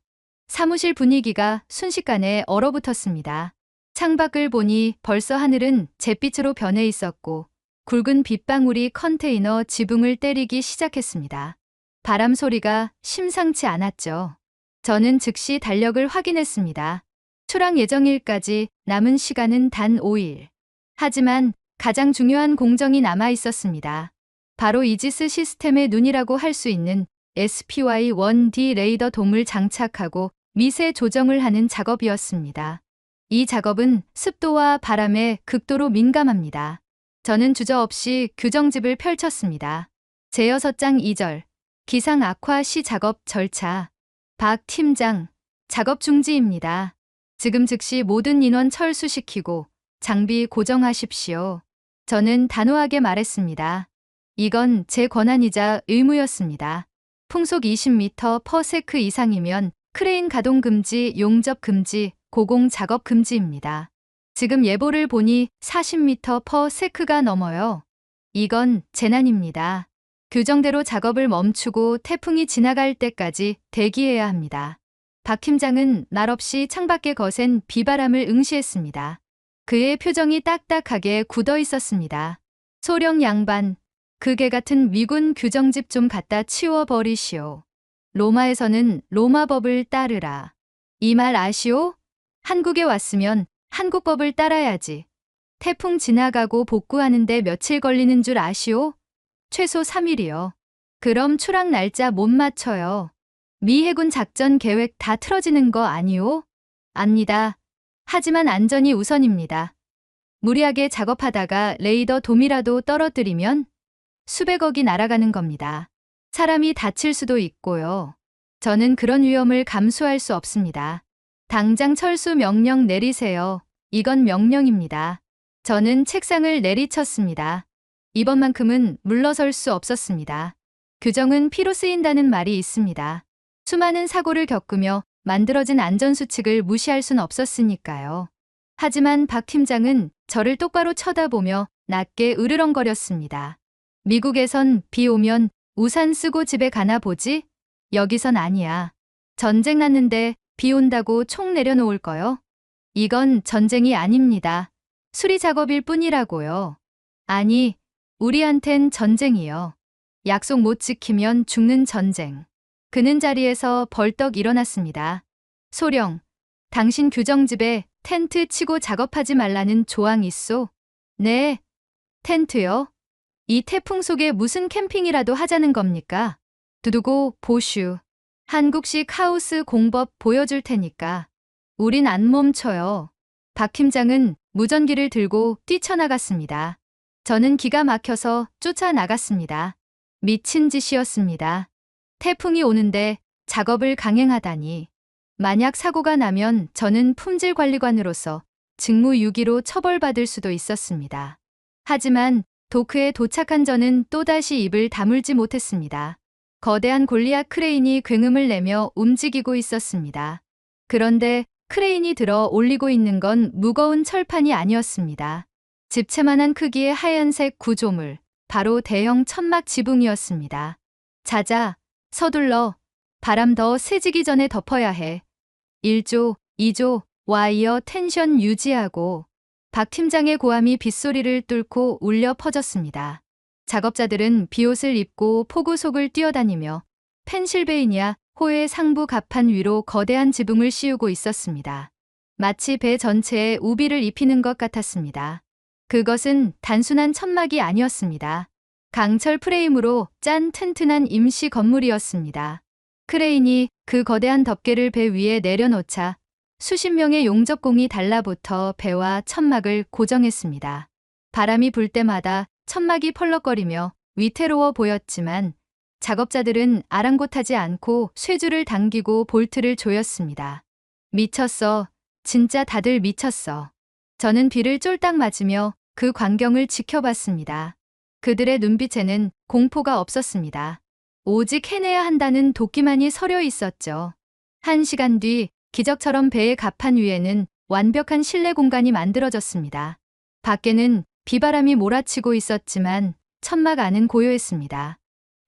사무실 분위기가 순식간에 얼어붙었습니다. 창밖을 보니 벌써 하늘은 잿빛으로 변해 있었고 굵은 빗방울이 컨테이너 지붕을 때리기 시작했습니다. 바람 소리가 심상치 않았죠. 저는 즉시 달력을 확인했습니다. 출항 예정일까지 남은 시간은 단 5일. 하지만 가장 중요한 공정이 남아 있었습니다. 바로 이지스 시스템의 눈이라고 할 수 있는 SPY-1D 레이더 돔을 장착하고 미세 조정을 하는 작업이었습니다. 이 작업은 습도와 바람에 극도로 민감합니다. 저는 주저없이 규정집을 펼쳤습니다. 제6장 2절, 기상 악화 시 작업 절차. 박 팀장, 작업 중지입니다. 지금 즉시 모든 인원 철수시키고 장비 고정하십시오. 저는 단호하게 말했습니다. 이건 제 권한이자 의무였습니다. 풍속 20m/s 이상이면 크레인 가동 금지, 용접 금지, 고공 작업 금지입니다. 지금 예보를 보니 40m/s가 넘어요. 이건 재난입니다. 규정대로 작업을 멈추고 태풍이 지나갈 때까지 대기해야 합니다. 박 팀장은 말없이 창밖에 거센 비바람을 응시했습니다. 그의 표정이 딱딱하게 굳어 있었습니다. 소령 양반, 그 개 같은 미군 규정집 좀 갖다 치워버리시오. 로마에서는 로마법을 따르라. 이 말 아시오? 한국에 왔으면 한국법을 따라야지. 태풍 지나가고 복구하는데 며칠 걸리는 줄 아시오? 최소 3일이요. 그럼 출항 날짜 못 맞춰요. 미 해군 작전 계획 다 틀어지는 거 아니오? 압니다. 하지만 안전이 우선입니다. 무리하게 작업하다가 레이더 돔이라도 떨어뜨리면 수백억이 날아가는 겁니다. 사람이 다칠 수도 있고요. 저는 그런 위험을 감수할 수 없습니다. 당장 철수 명령 내리세요. 이건 명령입니다. 저는 책상을 내리쳤습니다. 이번만큼은 물러설 수 없었습니다. 규정은 피로 쓰인다는 말이 있습니다. 수많은 사고를 겪으며 만들어진 안전수칙을 무시할 순 없었으니까요. 하지만 박 팀장은 저를 똑바로 쳐다보며 낮게 으르렁거렸습니다. 미국에선 비 오면 우산 쓰고 집에 가나 보지? 여기선 아니야. 전쟁 났는데 비 온다고 총 내려놓을 거요? 이건 전쟁이 아닙니다. 수리 작업일 뿐이라고요. 아니, 우리한텐 전쟁이요. 약속 못 지키면 죽는 전쟁. 그는 자리에서 벌떡 일어났습니다. 소령, 당신 규정집에 텐트 치고 작업하지 말라는 조항 있소? 네, 텐트요? 이 태풍 속에 무슨 캠핑이라도 하자는 겁니까? 두두고 보슈. 한국식 하우스 공법 보여줄 테니까. 우린 안 멈춰요. 박 팀장은 무전기를 들고 뛰쳐나갔습니다. 저는 기가 막혀서 쫓아나갔습니다. 미친 짓이었습니다. 태풍이 오는데 작업을 강행하다니. 만약 사고가 나면 저는 품질관리관으로서 직무유기로 처벌받을 수도 있었습니다. 하지만 도크에 도착한 저는 또다시 입을 다물지 못했습니다. 거대한 골리앗 크레인이 굉음을 내며 움직이고 있었습니다. 그런데 크레인이 들어 올리고 있는 건 무거운 철판이 아니었습니다. 집채만한 크기의 하얀색 구조물, 바로 대형 천막 지붕이었습니다. 자자, 서둘러. 바람 더 세지기 전에 덮어야 해. 1조, 2조, 와이어 텐션 유지하고. 박 팀장의 고함이 빗소리를 뚫고 울려 퍼졌습니다. 작업자들은 비옷을 입고 폭우 속을 뛰어다니며 펜실베이니아 호의 상부 갑판 위로 거대한 지붕을 씌우고 있었습니다. 마치 배 전체에 우비를 입히는 것 같았습니다. 그것은 단순한 천막이 아니었습니다. 강철 프레임으로 짠 튼튼한 임시 건물이었습니다. 크레인이 그 거대한 덮개를 배 위에 내려놓자 수십 명의 용접공이 달라붙어 배와 천막을 고정했습니다. 바람이 불 때마다 천막이 펄럭거리며 위태로워 보였지만 작업자들은 아랑곳하지 않고 쇠줄을 당기고 볼트를 조였습니다. 미쳤어. 진짜 다들 미쳤어. 저는 비를 쫄딱 맞으며 그 광경을 지켜봤습니다. 그들의 눈빛에는 공포가 없었습니다. 오직 해내야 한다는 도끼만이 서려 있었죠. 1시간 뒤 기적처럼 배의 갑판 위에는 완벽한 실내 공간이 만들어졌습니다. 밖에는 비바람이 몰아치고 있었지만 천막 안은 고요했습니다.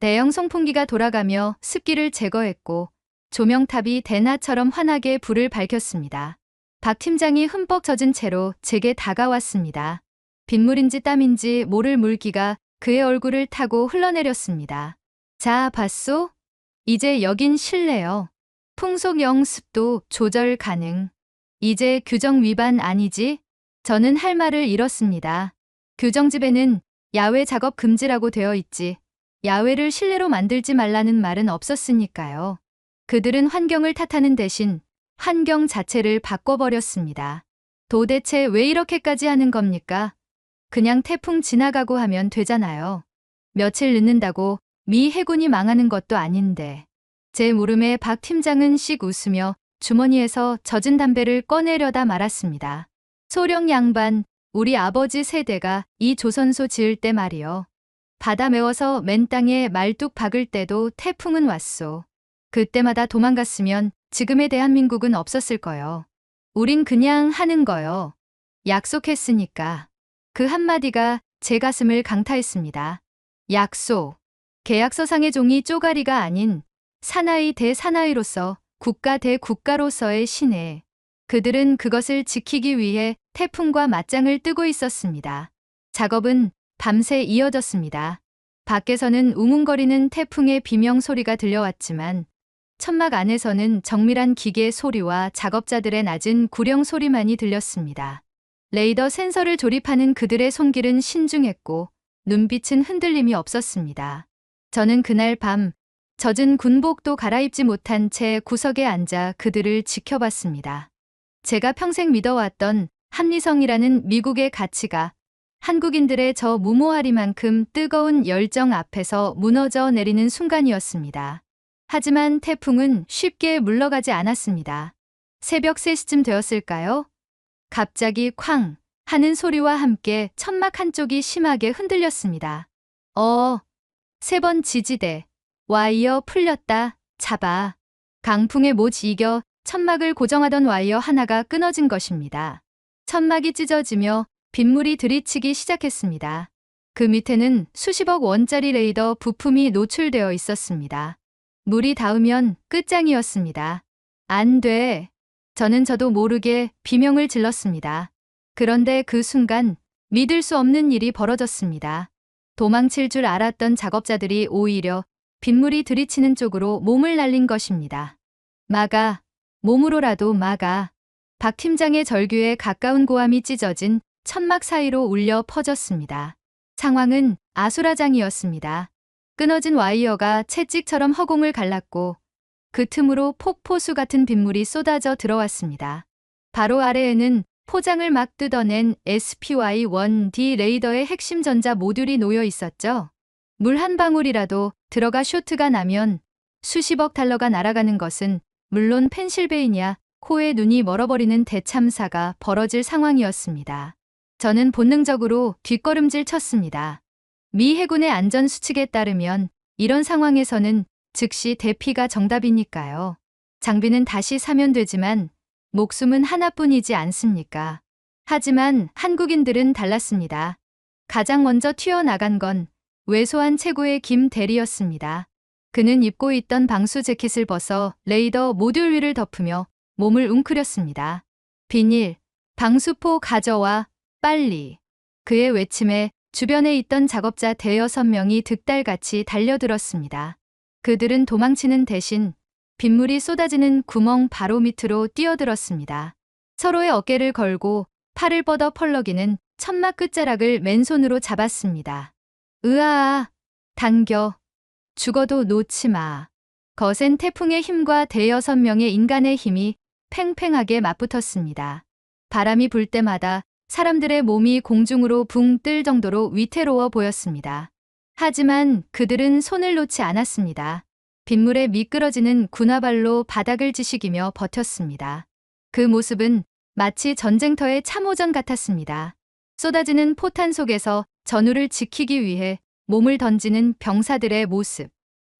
대형 송풍기가 돌아가며 습기를 제거했고 조명탑이 대낮처럼 환하게 불을 밝혔습니다. 박 팀장이 흠뻑 젖은 채로 제게 다가왔습니다. 빗물인지 땀인지 모를 물기가 그의 얼굴을 타고 흘러내렸습니다. 자, 봤소? 이제 여긴 실내요. 풍속 영습도 조절 가능. 이제 규정 위반 아니지? 저는 할 말을 잃었습니다. 규정집에는 야외 작업 금지라고 되어 있지. 야외를 실내로 만들지 말라는 말은 없었으니까요. 그들은 환경을 탓하는 대신 환경 자체를 바꿔버렸습니다. 도대체 왜 이렇게까지 하는 겁니까? 그냥 태풍 지나가고 하면 되잖아요. 며칠 늦는다고 미 해군이 망하는 것도 아닌데. 제 물음에 박 팀장은 씩 웃으며 주머니에서 젖은 담배를 꺼내려다 말았습니다. 소령 양반, 우리 아버지 세대가 이 조선소 지을 때 말이요. 바다 메워서 맨 땅에 말뚝 박을 때도 태풍은 왔소. 그때마다 도망갔으면 지금의 대한민국은 없었을 거요. 우린 그냥 하는 거요. 약속했으니까. 그 한마디가 제 가슴을 강타했습니다. 약속. 계약서상의 종이 쪼가리가 아닌 사나이 대 사나이로서 국가 대 국가로서의 신뢰. 그들은 그것을 지키기 위해 태풍과 맞짱을 뜨고 있었습니다. 작업은 밤새 이어졌습니다. 밖에서는 웅웅거리는 태풍의 비명 소리가 들려왔지만 천막 안에서는 정밀한 기계 소리와 작업자들의 낮은 구령 소리만이 들렸습니다. 레이더 센서를 조립하는 그들의 손길은 신중했고 눈빛은 흔들림이 없었습니다. 저는 그날 밤 젖은 군복도 갈아입지 못한 채 구석에 앉아 그들을 지켜봤습니다. 제가 평생 믿어왔던 합리성이라는 미국의 가치가 한국인들의 저 무모하리만큼 뜨거운 열정 앞에서 무너져 내리는 순간이었습니다. 하지만 태풍은 쉽게 물러가지 않았습니다. 새벽 3시쯤 되었을까요? 갑자기 쾅 하는 소리와 함께 천막 한쪽이 심하게 흔들렸습니다. 3번 지지대. 와이어 풀렸다. 잡아. 강풍에 못 이겨 천막을 고정하던 와이어 하나가 끊어진 것입니다. 천막이 찢어지며 빗물이 들이치기 시작했습니다. 그 밑에는 수십억 원짜리 레이더 부품이 노출되어 있었습니다. 물이 닿으면 끝장이었습니다. 안 돼. 저도 모르게 비명을 질렀습니다. 그런데 그 순간 믿을 수 없는 일이 벌어졌습니다. 도망칠 줄 알았던 작업자들이 오히려 빗물이 들이치는 쪽으로 몸을 날린 것입니다. 막아. 몸으로라도 막아. 박 팀장의 절규에 가까운 고함이 찢어진 천막 사이로 울려 퍼졌습니다. 상황은 아수라장이었습니다. 끊어진 와이어가 채찍처럼 허공을 갈랐고 그 틈으로 폭포수 같은 빗물이 쏟아져 들어왔습니다. 바로 아래에는 포장을 막 뜯어낸 SPY-1D 레이더의 핵심 전자 모듈이 놓여 있었죠. 물 한 방울이라도 들어가 쇼트가 나면 수십억 달러가 날아가는 것은 물론 펜실베이니아 코에 눈이 멀어버리는 대참사가 벌어질 상황이었습니다. 저는 본능적으로 뒷걸음질 쳤습니다. 미 해군의 안전수칙에 따르면 이런 상황에서는 즉시 대피가 정답이니까요. 장비는 다시 사면 되지만 목숨은 하나뿐이지 않습니까? 하지만 한국인들은 달랐습니다. 가장 먼저 튀어나간 건 왜소한 최고의 김 대리였습니다. 그는 입고 있던 방수 재킷을 벗어 레이더 모듈 위를 덮으며 몸을 웅크렸습니다. 비닐, 방수포 가져와, 빨리. 그의 외침에 주변에 있던 작업자 대여섯 명이 득달같이 달려들었습니다. 그들은 도망치는 대신 빗물이 쏟아지는 구멍 바로 밑으로 뛰어들었습니다. 서로의 어깨를 걸고 팔을 뻗어 펄럭이는 천막 끝자락을 맨손으로 잡았습니다. 으아아, 당겨. 죽어도 놓지 마. 거센 태풍의 힘과 대여섯 명의 인간의 힘이 팽팽하게 맞붙었습니다. 바람이 불 때마다 사람들의 몸이 공중으로 붕 뜰 정도로 위태로워 보였습니다. 하지만 그들은 손을 놓지 않았습니다. 빗물에 미끄러지는 군화발로 바닥을 지식이며 버텼습니다. 그 모습은 마치 전쟁터의 참호전 같았습니다. 쏟아지는 포탄 속에서 전우를 지키기 위해 몸을 던지는 병사들의 모습.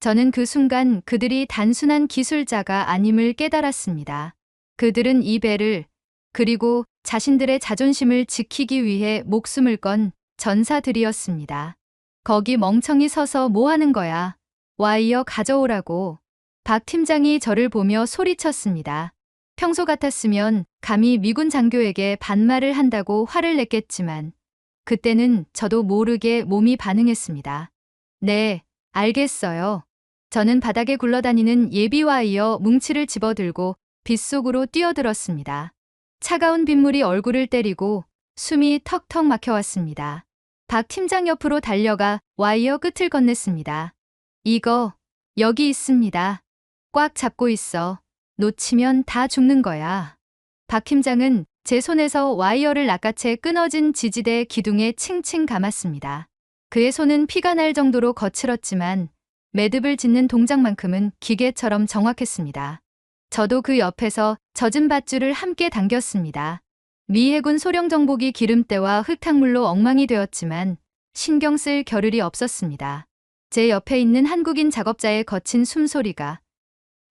저는 그 순간 그들이 단순한 기술자가 아님을 깨달았습니다. 그들은 이 배를, 그리고 자신들의 자존심을 지키기 위해 목숨을 건 전사들이었습니다. 거기 멍청이 서서 뭐 하는 거야? 와이어 가져오라고. 박 팀장이 저를 보며 소리쳤습니다. 평소 같았으면 감히 미군 장교에게 반말을 한다고 화를 냈겠지만 그때는 저도 모르게 몸이 반응했습니다. 네, 알겠어요. 저는 바닥에 굴러다니는 예비 와이어 뭉치를 집어들고 빗속으로 뛰어들었습니다. 차가운 빗물이 얼굴을 때리고 숨이 턱턱 막혀왔습니다. 박 팀장 옆으로 달려가 와이어 끝을 건넸습니다. 이거, 여기 있습니다. 꽉 잡고 있어. 놓치면 다 죽는 거야. 박 팀장은 제 손에서 와이어를 낚아채 끊어진 지지대 기둥에 칭칭 감았습니다. 그의 손은 피가 날 정도로 거칠었지만 매듭을 짓는 동작만큼은 기계처럼 정확했습니다. 저도 그 옆에서 젖은 밧줄을 함께 당겼습니다. 미 해군 소령 정복이 기름때와 흙탕물로 엉망이 되었지만 신경 쓸 겨를이 없었습니다. 제 옆에 있는 한국인 작업자의 거친 숨소리가,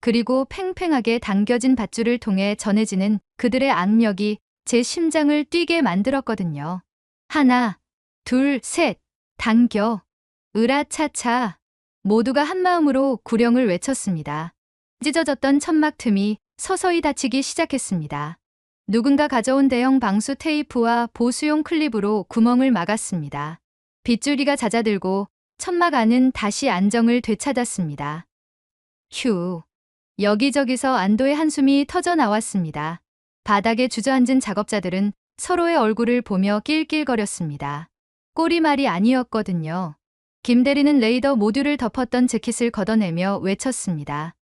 그리고 팽팽하게 당겨진 밧줄을 통해 전해지는 그들의 악력이 제 심장을 뛰게 만들었거든요. 하나, 둘, 셋, 당겨. 으라차차. 모두가 한마음으로 구령을 외쳤습니다. 찢어졌던 천막 틈이 서서히 닫히기 시작했습니다. 누군가 가져온 대형 방수 테이프와 보수용 클립으로 구멍을 막았습니다. 빗줄기가 잦아들고 천막 안은 다시 안정을 되찾았습니다. 휴. 여기저기서 안도의 한숨이 터져 나왔습니다. 바닥에 주저앉은 작업자들은 서로의 얼굴을 보며 낄낄거렸습니다. 꼬리말이 아니었거든요. 김 대리는 레이더 모듈을 덮었던 재킷을 걷어내며 외쳤습니다.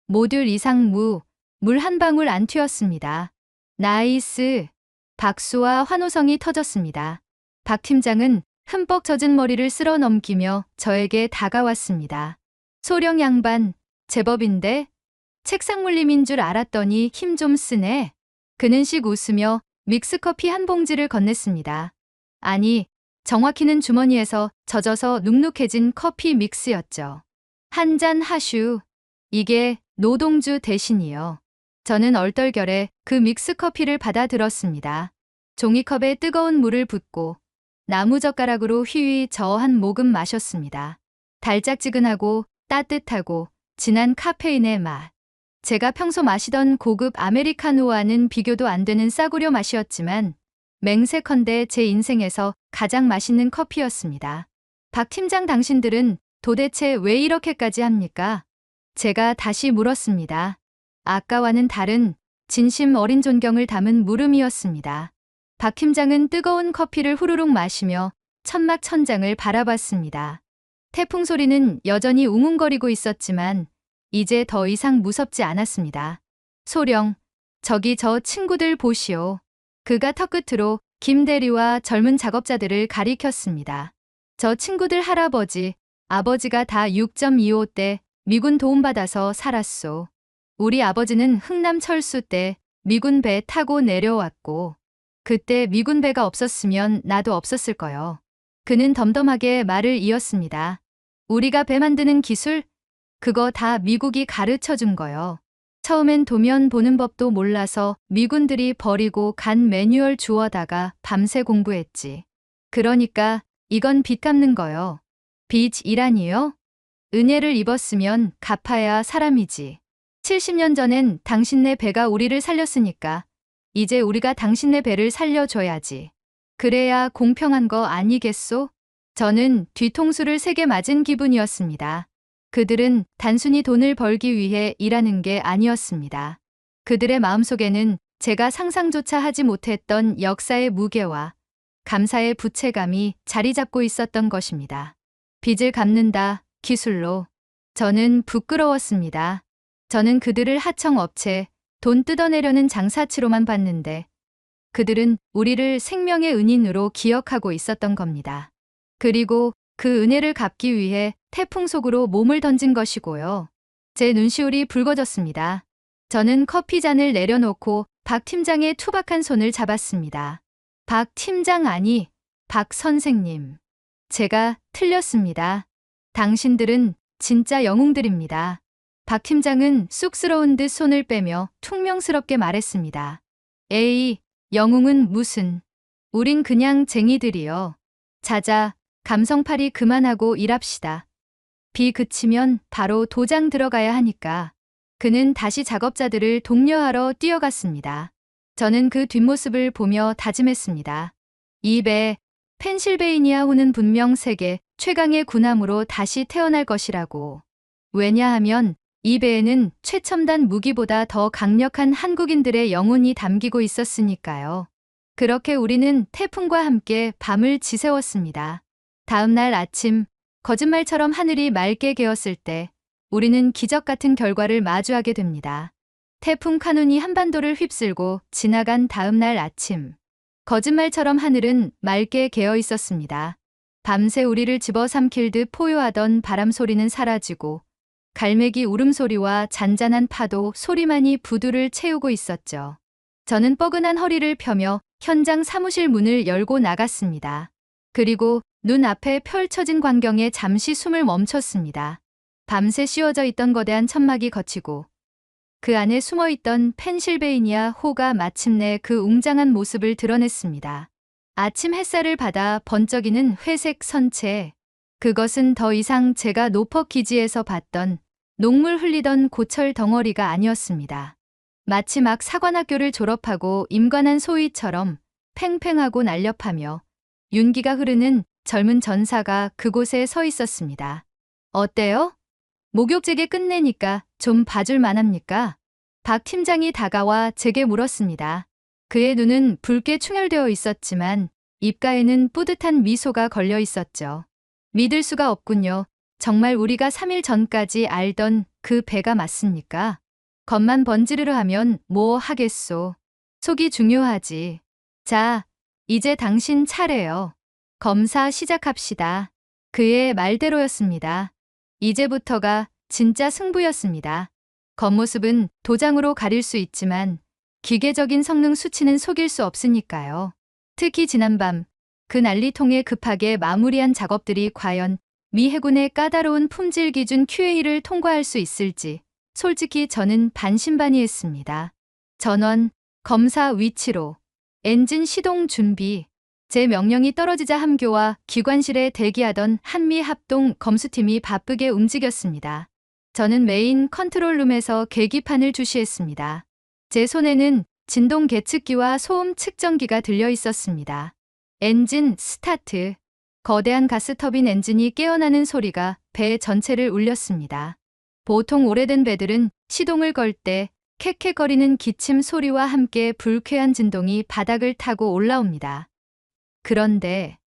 모듈 이상 물 한 방울 안 튀었습니다. 나이스. 박수와 환호성이 터졌습니다. 박 팀장은 흠뻑 젖은 머리를 쓸어 넘기며 저에게 다가왔습니다. 소령 양반, 제법인데? 책상 물림인 줄 알았더니 힘 좀 쓰네. 그는 씩 웃으며 믹스커피 한 봉지를 건넸습니다. 아니, 정확히는 주머니에서 젖어서 눅눅해진 커피 믹스였죠. 한 잔 하슈. 이게 노동주 대신이요. 저는 얼떨결에 그 믹스커피를 받아 들었습니다. 종이컵에 뜨거운 물을 붓고 나무젓가락으로 휘휘 저어 한 모금 마셨습니다. 달짝지근하고 따뜻하고 진한 카페인의 맛. 제가 평소 마시던 고급 아메리카노와는 비교도 안 되는 싸구려 맛이었지만 맹세컨대 제 인생에서 가장 맛있는 커피였습니다. 박 팀장, 당신들은 도대체 왜 이렇게까지 합니까? 제가 다시 물었습니다. 아까와는 다른 진심 어린 존경을 담은 물음이었습니다. 박 팀장은 뜨거운 커피를 후루룩 마시며 천막 천장을 바라봤습니다. 태풍 소리는 여전히 웅웅거리고 있었지만 이제 더 이상 무섭지 않았습니다. 소령, 저기 저 친구들 보시오. 그가 턱끝으로 김 대리와 젊은 작업자들을 가리켰습니다. 저 친구들 할아버지, 아버지가 다 6.25 때 미군 도움받아서 살았소. 우리 아버지는 흥남 철수 때 미군 배 타고 내려왔고 그때 미군 배가 없었으면 나도 없었을 거요. 그는 덤덤하게 말을 이었습니다. 우리가 배 만드는 기술? 그거 다 미국이 가르쳐 준 거요. 처음엔 도면 보는 법도 몰라서 미군들이 버리고 간 매뉴얼 주워다가 밤새 공부했지. 그러니까 이건 빚 갚는 거요. 빚이라니요? 은혜를 입었으면 갚아야 사람이지. 70년 전엔 당신네 배가 우리를 살렸으니까 이제 우리가 당신네 배를 살려줘야지. 그래야 공평한 거 아니겠소? 저는 뒤통수를 세게 맞은 기분이었습니다. 그들은 단순히 돈을 벌기 위해 일하는 게 아니었습니다. 그들의 마음속에는 제가 상상조차 하지 못했던 역사의 무게와 감사의 부채감이 자리 잡고 있었던 것입니다. 빚을 갚는다, 기술로. 저는 부끄러웠습니다. 저는 그들을 하청업체, 돈 뜯어내려는 장사치로만 봤는데 그들은 우리를 생명의 은인으로 기억하고 있었던 겁니다. 그리고 그 은혜를 갚기 위해 태풍 속으로 몸을 던진 것이고요. 제 눈시울이 붉어졌습니다. 저는 커피잔을 내려놓고 박 팀장의 투박한 손을 잡았습니다. 박 팀장 아니, 박 선생님. 제가 틀렸습니다. 당신들은 진짜 영웅들입니다. 박 팀장은 쑥스러운 듯 손을 빼며 퉁명스럽게 말했습니다. 에이, 영웅은 무슨. 우린 그냥 쟁이들이요. 자자, 감성팔이 그만하고 일합시다. 비 그치면 바로 도장 들어가야 하니까. 그는 다시 작업자들을 독려하러 뛰어갔습니다. 저는 그 뒷모습을 보며 다짐했습니다. 이 배, 펜실베이니아 호는 분명 세계 최강의 군함으로 다시 태어날 것이라고. 왜냐하면 이 배에는 최첨단 무기보다 더 강력한 한국인들의 영혼이 담기고 있었으니까요. 그렇게 우리는 태풍과 함께 밤을 지새웠습니다. 다음 날 아침, 거짓말처럼 하늘이 맑게 개었을 때 우리는 기적 같은 결과를 마주하게 됩니다. 태풍 카눈이 한반도를 휩쓸고 지나간 다음 날 아침, 거짓말처럼 하늘은 맑게 개어 있었습니다. 밤새 우리를 집어삼킬 듯 포효하던 바람 소리는 사라지고 갈매기 울음소리와 잔잔한 파도 소리만이 부두를 채우고 있었죠. 저는 뻐근한 허리를 펴며 현장 사무실 문을 열고 나갔습니다. 그리고 눈앞에 펼쳐진 광경에 잠시 숨을 멈췄습니다. 밤새 씌워져 있던 거대한 천막이 걷히고 그 안에 숨어있던 펜실베이니아 호가 마침내 그 웅장한 모습을 드러냈습니다. 아침 햇살을 받아 번쩍이는 회색 선체. 그것은 더 이상 제가 노퍼 기지에서 봤던 녹물 흘리던 고철 덩어리가 아니었습니다. 마치 막 사관학교를 졸업하고 임관한 소위처럼 팽팽하고 날렵하며 윤기가 흐르는 젊은 전사가 그곳에 서 있었습니다. 어때요? 목욕제게 끝내니까 좀 봐줄 만합니까? 박 팀장이 다가와 제게 물었습니다. 그의 눈은 붉게 충혈되어 있었지만 입가에는 뿌듯한 미소가 걸려 있었죠. 믿을 수가 없군요. 정말 우리가 3일 전까지 알던 그 배가 맞습니까? 겉만 번지르르 하면 뭐 하겠소. 속이 중요하지. 자, 이제 당신 차례요. 검사 시작합시다. 그의 말대로였습니다. 이제부터가 진짜 승부였습니다. 겉모습은 도장으로 가릴 수 있지만 기계적인 성능 수치는 속일 수 없으니까요. 특히 지난밤 그 난리통에 급하게 마무리한 작업들이 과연 미 해군의 까다로운 품질 기준 QA를 통과할 수 있을지 솔직히 저는 반신반의했습니다. 전원, 검사 위치로, 엔진 시동 준비. 제 명령이 떨어지자 함교와 기관실에 대기하던 한미 합동 검수팀이 바쁘게 움직였습니다. 저는 메인 컨트롤룸에서 계기판을 주시했습니다. 제 손에는 진동 계측기와 소음 측정기가 들려 있었습니다. 엔진 스타트. 거대한 가스터빈 엔진이 깨어나는 소리가 배 전체를 울렸습니다. 보통 오래된 배들은 시동을 걸 때 캑캑거리는 기침 소리와 함께 불쾌한 진동이 바닥을 타고 올라옵니다. 그런데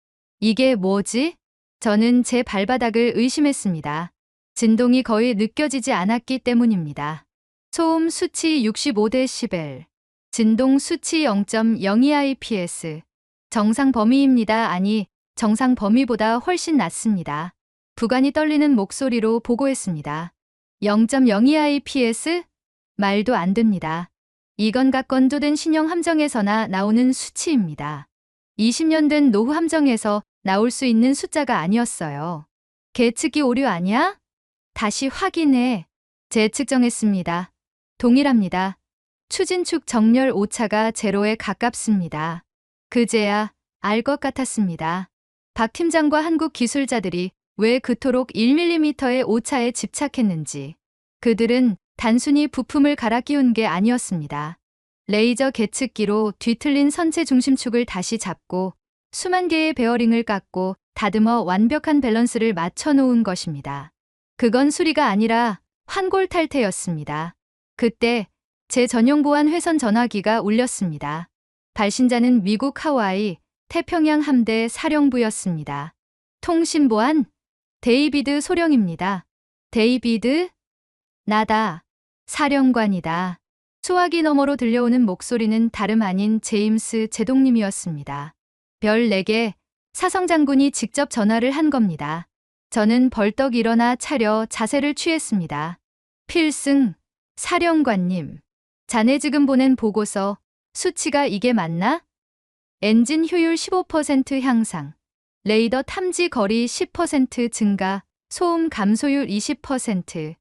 이게 뭐지? 저는 제 발바닥을 의심했습니다. 진동이 거의 느껴지지 않았기 때문입니다. 소음 수치 65데시벨, 진동 수치 0.02IPS. 정상 범위입니다. 아니, 정상 범위보다 훨씬 낮습니다. 부관이 떨리는 목소리로 보고했습니다. 0.02IPS? 말도 안 됩니다. 이건 각건조된 신형 함정에서나 나오는 수치입니다. 20년 된 노후 함정에서 나올 수 있는 숫자가 아니었어요. 계측기 오류 아니야? 다시 확인해. 재측정했습니다. 동일합니다. 추진축 정렬 오차가 제로에 가깝습니다. 그제야 알 것 같았습니다. 박 팀장과 한국 기술자들이 왜 그토록 1mm의 오차에 집착했는지. 그들은 단순히 부품을 갈아 끼운 게 아니었습니다. 레이저 계측기로 뒤틀린 선체 중심축을 다시 잡고 수만 개의 베어링을 깎고 다듬어 완벽한 밸런스를 맞춰 놓은 것입니다. 그건 수리가 아니라 환골 탈태였습니다. 그때 제 전용 보안 회선 전화기가 울렸습니다. 발신자는 미국 하와이 태평양 함대 사령부였습니다. 통신보안? 데이비드 소령입니다. 데이비드? 나다. 사령관이다. 수화기 너머로 들려오는 목소리는 다름 아닌 제임스 제동님이었습니다. 별 4개 사성장군이 직접 전화를 한 겁니다. 저는 벌떡 일어나 차려 자세를 취했습니다. 필승, 사령관님. 자네 지금 보낸 보고서 수치가 이게 맞나? 엔진 효율 15% 향상, 레이더 탐지 거리 10% 증가, 소음 감소율 20%.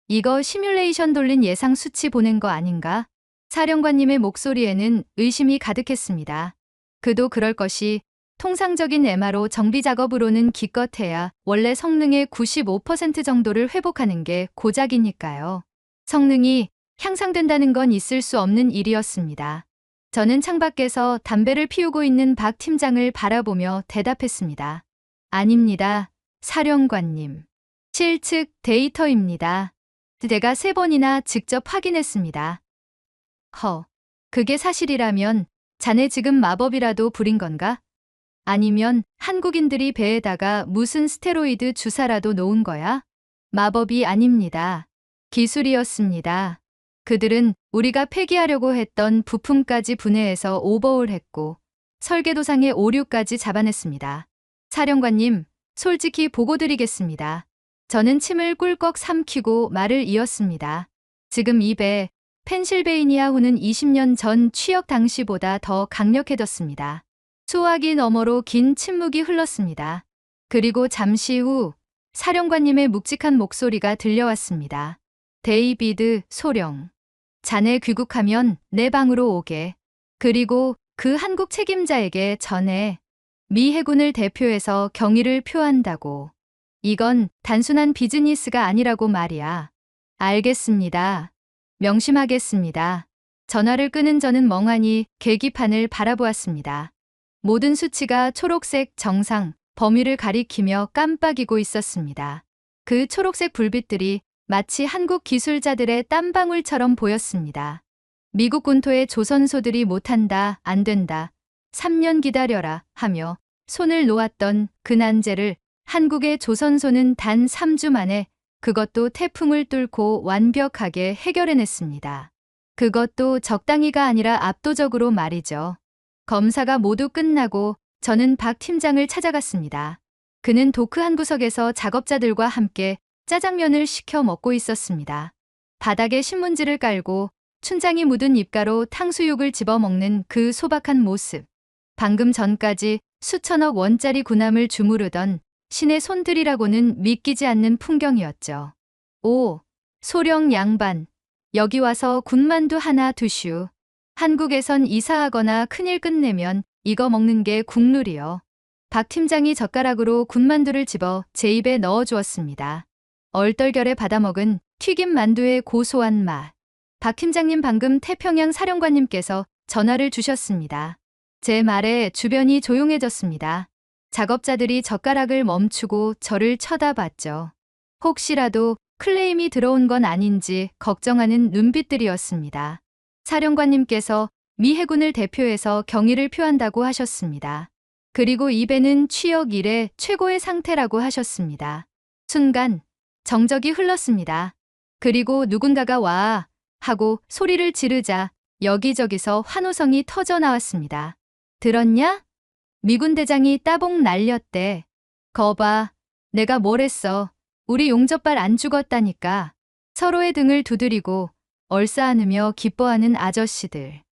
이거 시뮬레이션 돌린 예상 수치 보낸 거 아닌가? 사령관님의 목소리에는 의심이 가득했습니다. 그도 그럴 것이 통상적인 MRO 정비 작업으로는 기껏해야 원래 성능의 95% 정도를 회복하는 게 고작이니까요. 성능이 향상된다는 건 있을 수 없는 일이었습니다. 저는 창밖에서 담배를 피우고 있는 박 팀장을 바라보며 대답했습니다. 아닙니다, 사령관님. 실측 데이터입니다. 제가 3번이나 직접 확인했습니다. 그게 사실이라면 자네 지금 마법이라도 부린 건가? 아니면 한국인들이 배에다가 무슨 스테로이드 주사라도 놓은 거야? 마법이 아닙니다. 기술이었습니다. 그들은 우리가 폐기하려고 했던 부품까지 분해해서 오버홀했고 설계도상의 오류까지 잡아냈습니다. 사령관님, 솔직히 보고드리겠습니다. 저는 침을 꿀꺽 삼키고 말을 이었습니다. 지금 이 배, 펜실베이니아호는 20년 전 취역 당시보다 더 강력해졌습니다. 수화기 너머로 긴 침묵이 흘렀습니다. 그리고 잠시 후 사령관님의 묵직한 목소리가 들려왔습니다. 데이비드 소령. 자네 귀국하면 내 방으로 오게. 그리고 그 한국 책임자에게 전해. 미 해군을 대표해서 경의를 표한다고. 이건 단순한 비즈니스가 아니라고 말이야. 알겠습니다. 명심하겠습니다. 전화를 끄는 저는 멍하니 계기판을 바라보았습니다. 모든 수치가 초록색 정상, 범위를 가리키며 깜빡이고 있었습니다. 그 초록색 불빛들이 마치 한국 기술자들의 땀방울처럼 보였습니다. 미국 군토의 조선소들이 못한다, 안 된다, 3년 기다려라 하며 손을 놓았던 그 난제를 한국의 조선소는 단 3주 만에 그것도 태풍을 뚫고 완벽하게 해결해냈습니다. 그것도 적당히가 아니라 압도적으로 말이죠. 검사가 모두 끝나고 저는 박 팀장을 찾아갔습니다. 그는 도크 한 구석에서 작업자들과 함께 짜장면을 시켜 먹고 있었습니다. 바닥에 신문지를 깔고 춘장이 묻은 입가로 탕수육을 집어먹는 그 소박한 모습. 방금 전까지 수천억 원짜리 군함을 주무르던 신의 손들이라고는 믿기지 않는 풍경이었죠. 오, 소령 양반. 여기 와서 군만두 하나 두슈. 한국에선 이사하거나 큰일 끝내면 이거 먹는 게 국룰이요. 박 팀장이 젓가락으로 군만두를 집어 제 입에 넣어주었습니다. 얼떨결에 받아먹은 튀김 만두의 고소한 맛. 박 팀장님 방금 태평양 사령관님께서 전화를 주셨습니다. 제 말에 주변이 조용해졌습니다. 작업자들이 젓가락을 멈추고 저를 쳐다봤죠. 혹시라도 클레임이 들어온 건 아닌지 걱정하는 눈빛들이었습니다. 사령관님께서 미 해군을 대표해서 경의를 표한다고 하셨습니다. 그리고 이 배는 취역 이래 최고의 상태라고 하셨습니다. 순간 정적이 흘렀습니다. 그리고 누군가가 와 하고 소리를 지르자 여기저기서 환호성이 터져 나왔습니다. 들었냐? 미군 대장이 따봉 날렸대. 거봐, 내가 뭘 했어. 우리 용접발 안 죽었다니까. 서로의 등을 두드리고 얼싸안으며 기뻐하는 아저씨들.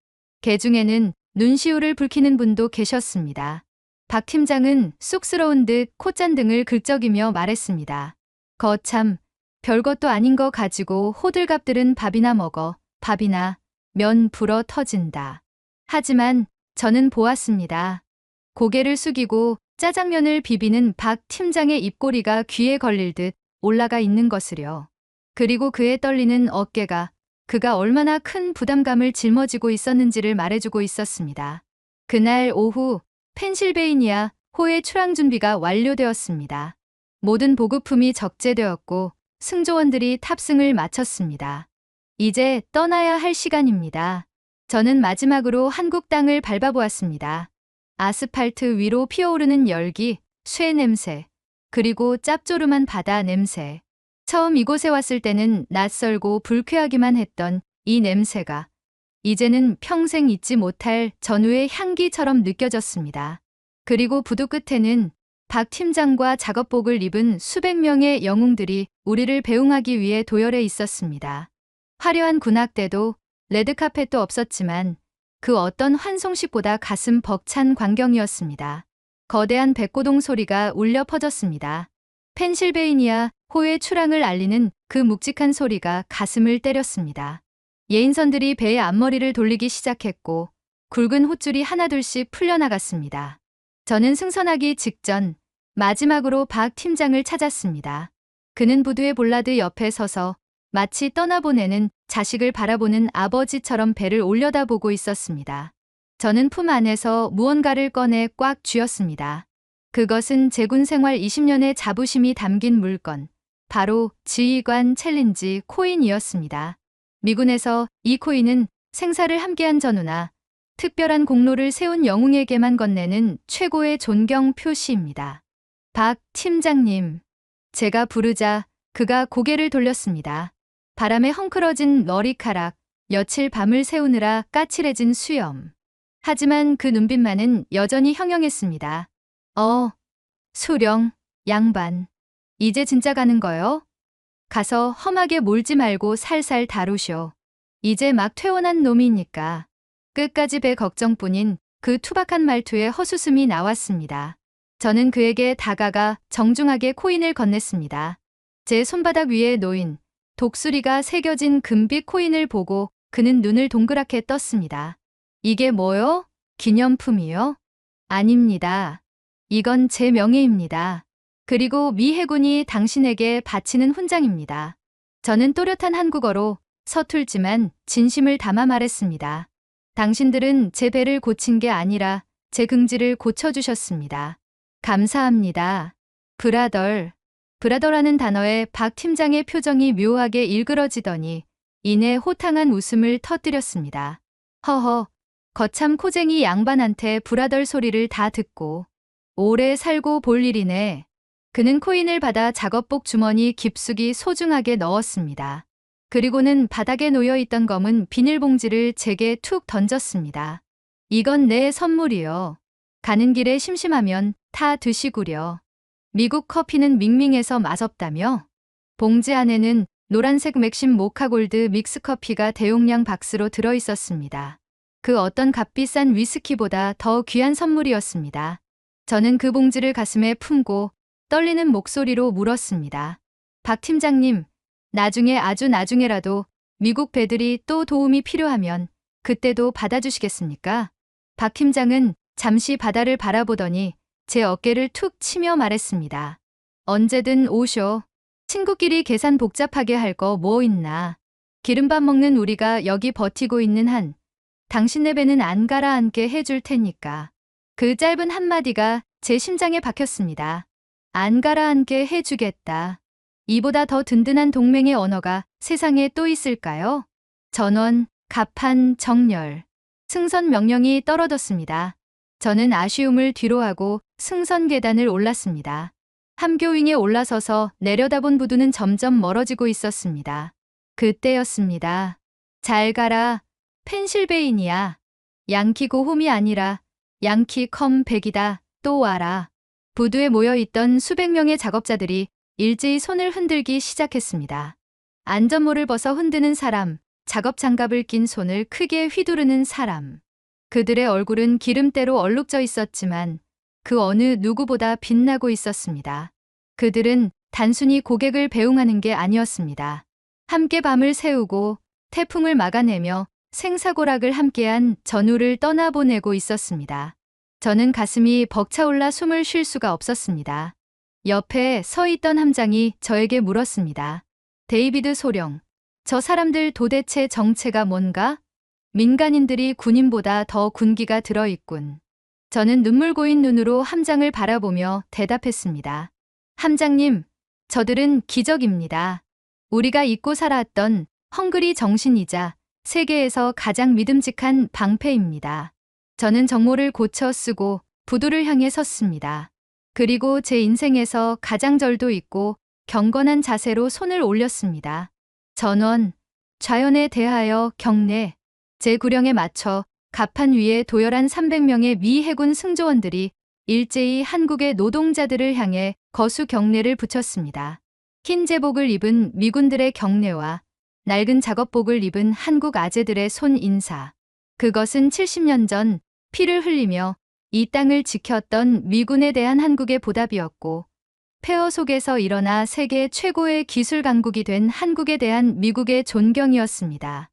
개 중에는 눈시울을 붉히는 분도 계셨습니다. 박 팀장은 쑥스러운 듯 콧잔등을 긁적이며 말했습니다. 거참, 별것도 아닌 거 가지고 호들갑들은 밥이나 먹어. 밥이나 면 불어 터진다. 하지만 저는 보았습니다. 고개를 숙이고 짜장면을 비비는 박 팀장의 입꼬리가 귀에 걸릴 듯 올라가 있는 것을요. 그리고 그의 떨리는 어깨가 그가 얼마나 큰 부담감을 짊어지고 있었는지를 말해주고 있었습니다. 그날 오후 펜실베이니아 호의 출항 준비가 완료되었습니다. 모든 보급품이 적재되었고 승조원들이 탑승을 마쳤습니다. 이제 떠나야 할 시간입니다. 저는 마지막으로 한국 땅을 밟아보았습니다. 아스팔트 위로 피어오르는 열기, 쇠 냄새, 그리고 짭조름한 바다 냄새. 처음 이곳에 왔을 때는 낯설고 불쾌하기만 했던 이 냄새가 이제는 평생 잊지 못할 전우의 향기처럼 느껴졌습니다. 그리고 부두 끝에는 박 팀장과 작업복을 입은 수백 명의 영웅들이 우리를 배웅하기 위해 도열해 있었습니다. 화려한 군악대도 레드카펫도 없었지만 그 어떤 환송식보다 가슴 벅찬 광경이었습니다. 거대한 백고동 소리가 울려 퍼졌습니다. 펜실베이니아 호의 출항을 알리는 그 묵직한 소리가 가슴을 때렸습니다. 예인선들이 배의 앞머리를 돌리기 시작했고 굵은 홑줄이 하나둘씩 풀려나갔습니다. 저는 승선하기 직전 마지막으로 박 팀장을 찾았습니다. 그는 부두의 볼라드 옆에 서서 마치 떠나보내는 자식을 바라보는 아버지처럼 배를 올려다보고 있었습니다. 저는 품 안에서 무언가를 꺼내 꽉 쥐었습니다. 그것은 제 군 생활 20년의 자부심이 담긴 물건, 바로 지휘관 챌린지 코인이었습니다. 미군에서 이 코인은 생사를 함께한 전우나 특별한 공로를 세운 영웅에게만 건네는 최고의 존경 표시입니다. 박 팀장님. 제가 부르자 그가 고개를 돌렸습니다. 바람에 헝클어진 머리카락, 며칠 밤을 새우느라 까칠해진 수염. 하지만 그 눈빛만은 여전히 형형했습니다. 수령, 양반. 이제 진짜 가는 거요? 가서 험하게 몰지 말고 살살 다루쇼. 이제 막 퇴원한 놈이니까. 끝까지 배 걱정뿐인 그 투박한 말투에 허수음이 나왔습니다. 저는 그에게 다가가 정중하게 코인을 건넸습니다. 제 손바닥 위에 놓인 독수리가 새겨진 금빛 코인을 보고 그는 눈을 동그랗게 떴습니다. 이게 뭐요? 기념품이요? 아닙니다. 이건 제 명예입니다. 그리고 미 해군이 당신에게 바치는 훈장입니다. 저는 또렷한 한국어로 서툴지만 진심을 담아 말했습니다. 당신들은 제 배를 고친 게 아니라 제 긍지를 고쳐주셨습니다. 감사합니다. 브라더라는 단어에 박 팀장의 표정이 묘하게 일그러지더니 이내 호탕한 웃음을 터뜨렸습니다. 허허, 거참 코쟁이 양반한테 브라덜 소리를 다 듣고 오래 살고 볼 일이네. 그는 코인을 받아 작업복 주머니 깊숙이 소중하게 넣었습니다. 그리고는 바닥에 놓여있던 검은 비닐봉지를 제게 툭 던졌습니다. 이건 내 선물이요. 가는 길에 심심하면 타 드시구려. 미국 커피는 밍밍해서 맛없다며? 봉지 안에는 노란색 맥심 모카골드 믹스커피가 대용량 박스로 들어있었습니다. 그 어떤 값비싼 위스키보다 더 귀한 선물이었습니다. 저는 그 봉지를 가슴에 품고 떨리는 목소리로 물었습니다. 박 팀장님, 나중에 아주 나중에라도 미국 배들이 또 도움이 필요하면 그때도 받아주시겠습니까? 박 팀장은 잠시 바다를 바라보더니 제 어깨를 툭 치며 말했습니다. 언제든 오쇼. 친구끼리 계산 복잡하게 할 거 뭐 있나. 기름밥 먹는 우리가 여기 버티고 있는 한 당신네 배는 안 가라앉게 해줄 테니까. 그 짧은 한마디가 제 심장에 박혔습니다. 안 가라앉게 해주겠다. 이보다 더 든든한 동맹의 언어가 세상에 또 있을까요? 전원, 갑판, 정렬. 승선 명령이 떨어졌습니다. 저는 아쉬움을 뒤로하고 승선 계단을 올랐습니다. 함교윙에 올라서서 내려다본 부두는 점점 멀어지고 있었습니다. 그때였습니다. 잘 가라, 펜실베이니아. 양키 고홈이 아니라 양키 컴 백이다. 또 와라. 부두에 모여있던 수백 명의 작업자들이 일제히 손을 흔들기 시작했습니다. 안전모를 벗어 흔드는 사람, 작업 장갑을 낀 손을 크게 휘두르는 사람. 그들의 얼굴은 기름때로 얼룩져 있었지만 그 어느 누구보다 빛나고 있었습니다. 그들은 단순히 고객을 배웅하는 게 아니었습니다. 함께 밤을 새우고 태풍을 막아내며 생사고락을 함께한 전우를 떠나보내고 있었습니다. 저는 가슴이 벅차올라 숨을 쉴 수가 없었습니다. 옆에 서 있던 함장이 저에게 물었습니다. 데이비드 소령, 저 사람들 도대체 정체가 뭔가? 민간인들이 군인보다 더 군기가 들어있군. 저는 눈물 고인 눈으로 함장을 바라보며 대답했습니다. 함장님, 저들은 기적입니다. 우리가 잊고 살아왔던 헝그리 정신이자 세계에서 가장 믿음직한 방패입니다. 저는 정모를 고쳐 쓰고 부두를 향해 섰습니다. 그리고 제 인생에서 가장 절도 있고 경건한 자세로 손을 올렸습니다. 전원, 좌연에 대하여 경례. 제9령에 맞춰 갑판 위에 도열한 300명의 미 해군 승조원들이 일제히 한국의 노동자들을 향해 거수 경례를 붙였습니다. 흰 제복을 입은 미군들의 경례와 낡은 작업복을 입은 한국 아재들의 손 인사. 그것은 70년 전 피를 흘리며 이 땅을 지켰던 미군에 대한 한국의 보답이었고, 폐허 속에서 일어나 세계 최고의 기술 강국이 된 한국에 대한 미국의 존경이었습니다.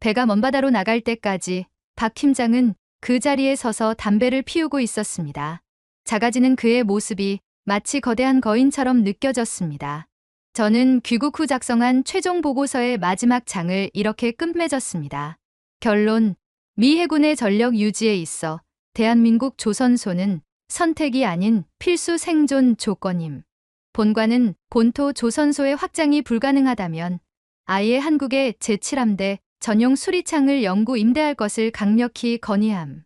배가 먼 바다로 나갈 때까지 박 팀장은 그 자리에 서서 담배를 피우고 있었습니다. 작아지는 그의 모습이 마치 거대한 거인처럼 느껴졌습니다. 저는 귀국 후 작성한 최종 보고서의 마지막 장을 이렇게 끝맺었습니다. 결론, 미 해군의 전력 유지에 있어 대한민국 조선소는 선택이 아닌 필수 생존 조건임. 본관은 본토 조선소의 확장이 불가능하다면 아예 한국의 제7함대 전용 수리창을 영구 임대할 것을 강력히 건의함.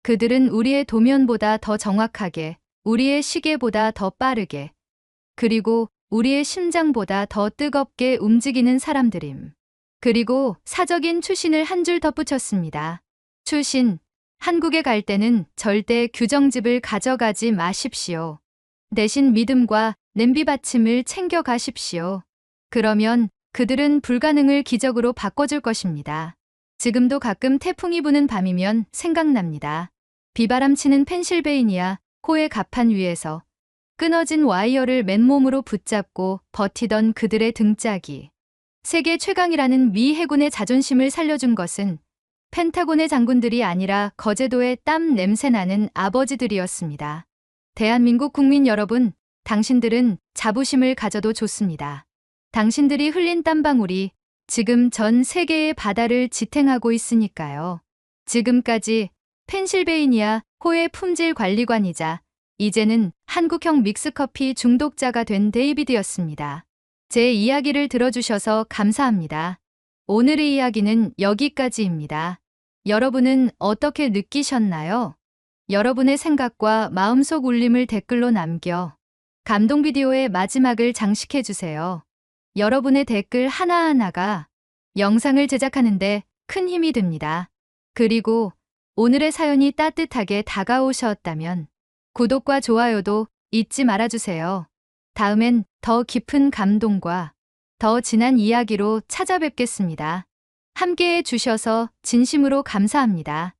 그들은 우리의 도면보다 더 정확하게, 우리의 시계보다 더 빠르게, 그리고 우리의 심장보다 더 뜨겁게 움직이는 사람들임. 그리고 사적인 추신을 한 줄 덧붙였습니다. 추신, 한국에 갈 때는 절대 규정집을 가져가지 마십시오. 대신 믿음과 냄비 받침을 챙겨 가십시오. 그러면 그들은 불가능을 기적으로 바꿔줄 것입니다. 지금도 가끔 태풍이 부는 밤이면 생각납니다. 비바람 치는 펜실베이니아 호의 갑판 위에서 끊어진 와이어를 맨몸으로 붙잡고 버티던 그들의 등짝이. 세계 최강이라는 미 해군의 자존심을 살려준 것은 펜타곤의 장군들이 아니라 거제도의 땀 냄새나는 아버지들이었습니다. 대한민국 국민 여러분, 당신들은 자부심을 가져도 좋습니다. 당신들이 흘린 땀방울이 지금 전 세계의 바다를 지탱하고 있으니까요. 지금까지 펜실베이니아 호의 품질 관리관이자 이제는 한국형 믹스커피 중독자가 된 데이비드였습니다. 제 이야기를 들어주셔서 감사합니다. 오늘의 이야기는 여기까지입니다. 여러분은 어떻게 느끼셨나요? 여러분의 생각과 마음속 울림을 댓글로 남겨 감동 비디오의 마지막을 장식해주세요. 여러분의 댓글 하나하나가 영상을 제작하는데 큰 힘이 됩니다. 그리고 오늘의 사연이 따뜻하게 다가오셨다면 구독과 좋아요도 잊지 말아주세요. 다음엔 더 깊은 감동과 더 진한 이야기로 찾아뵙겠습니다. 함께해 주셔서 진심으로 감사합니다.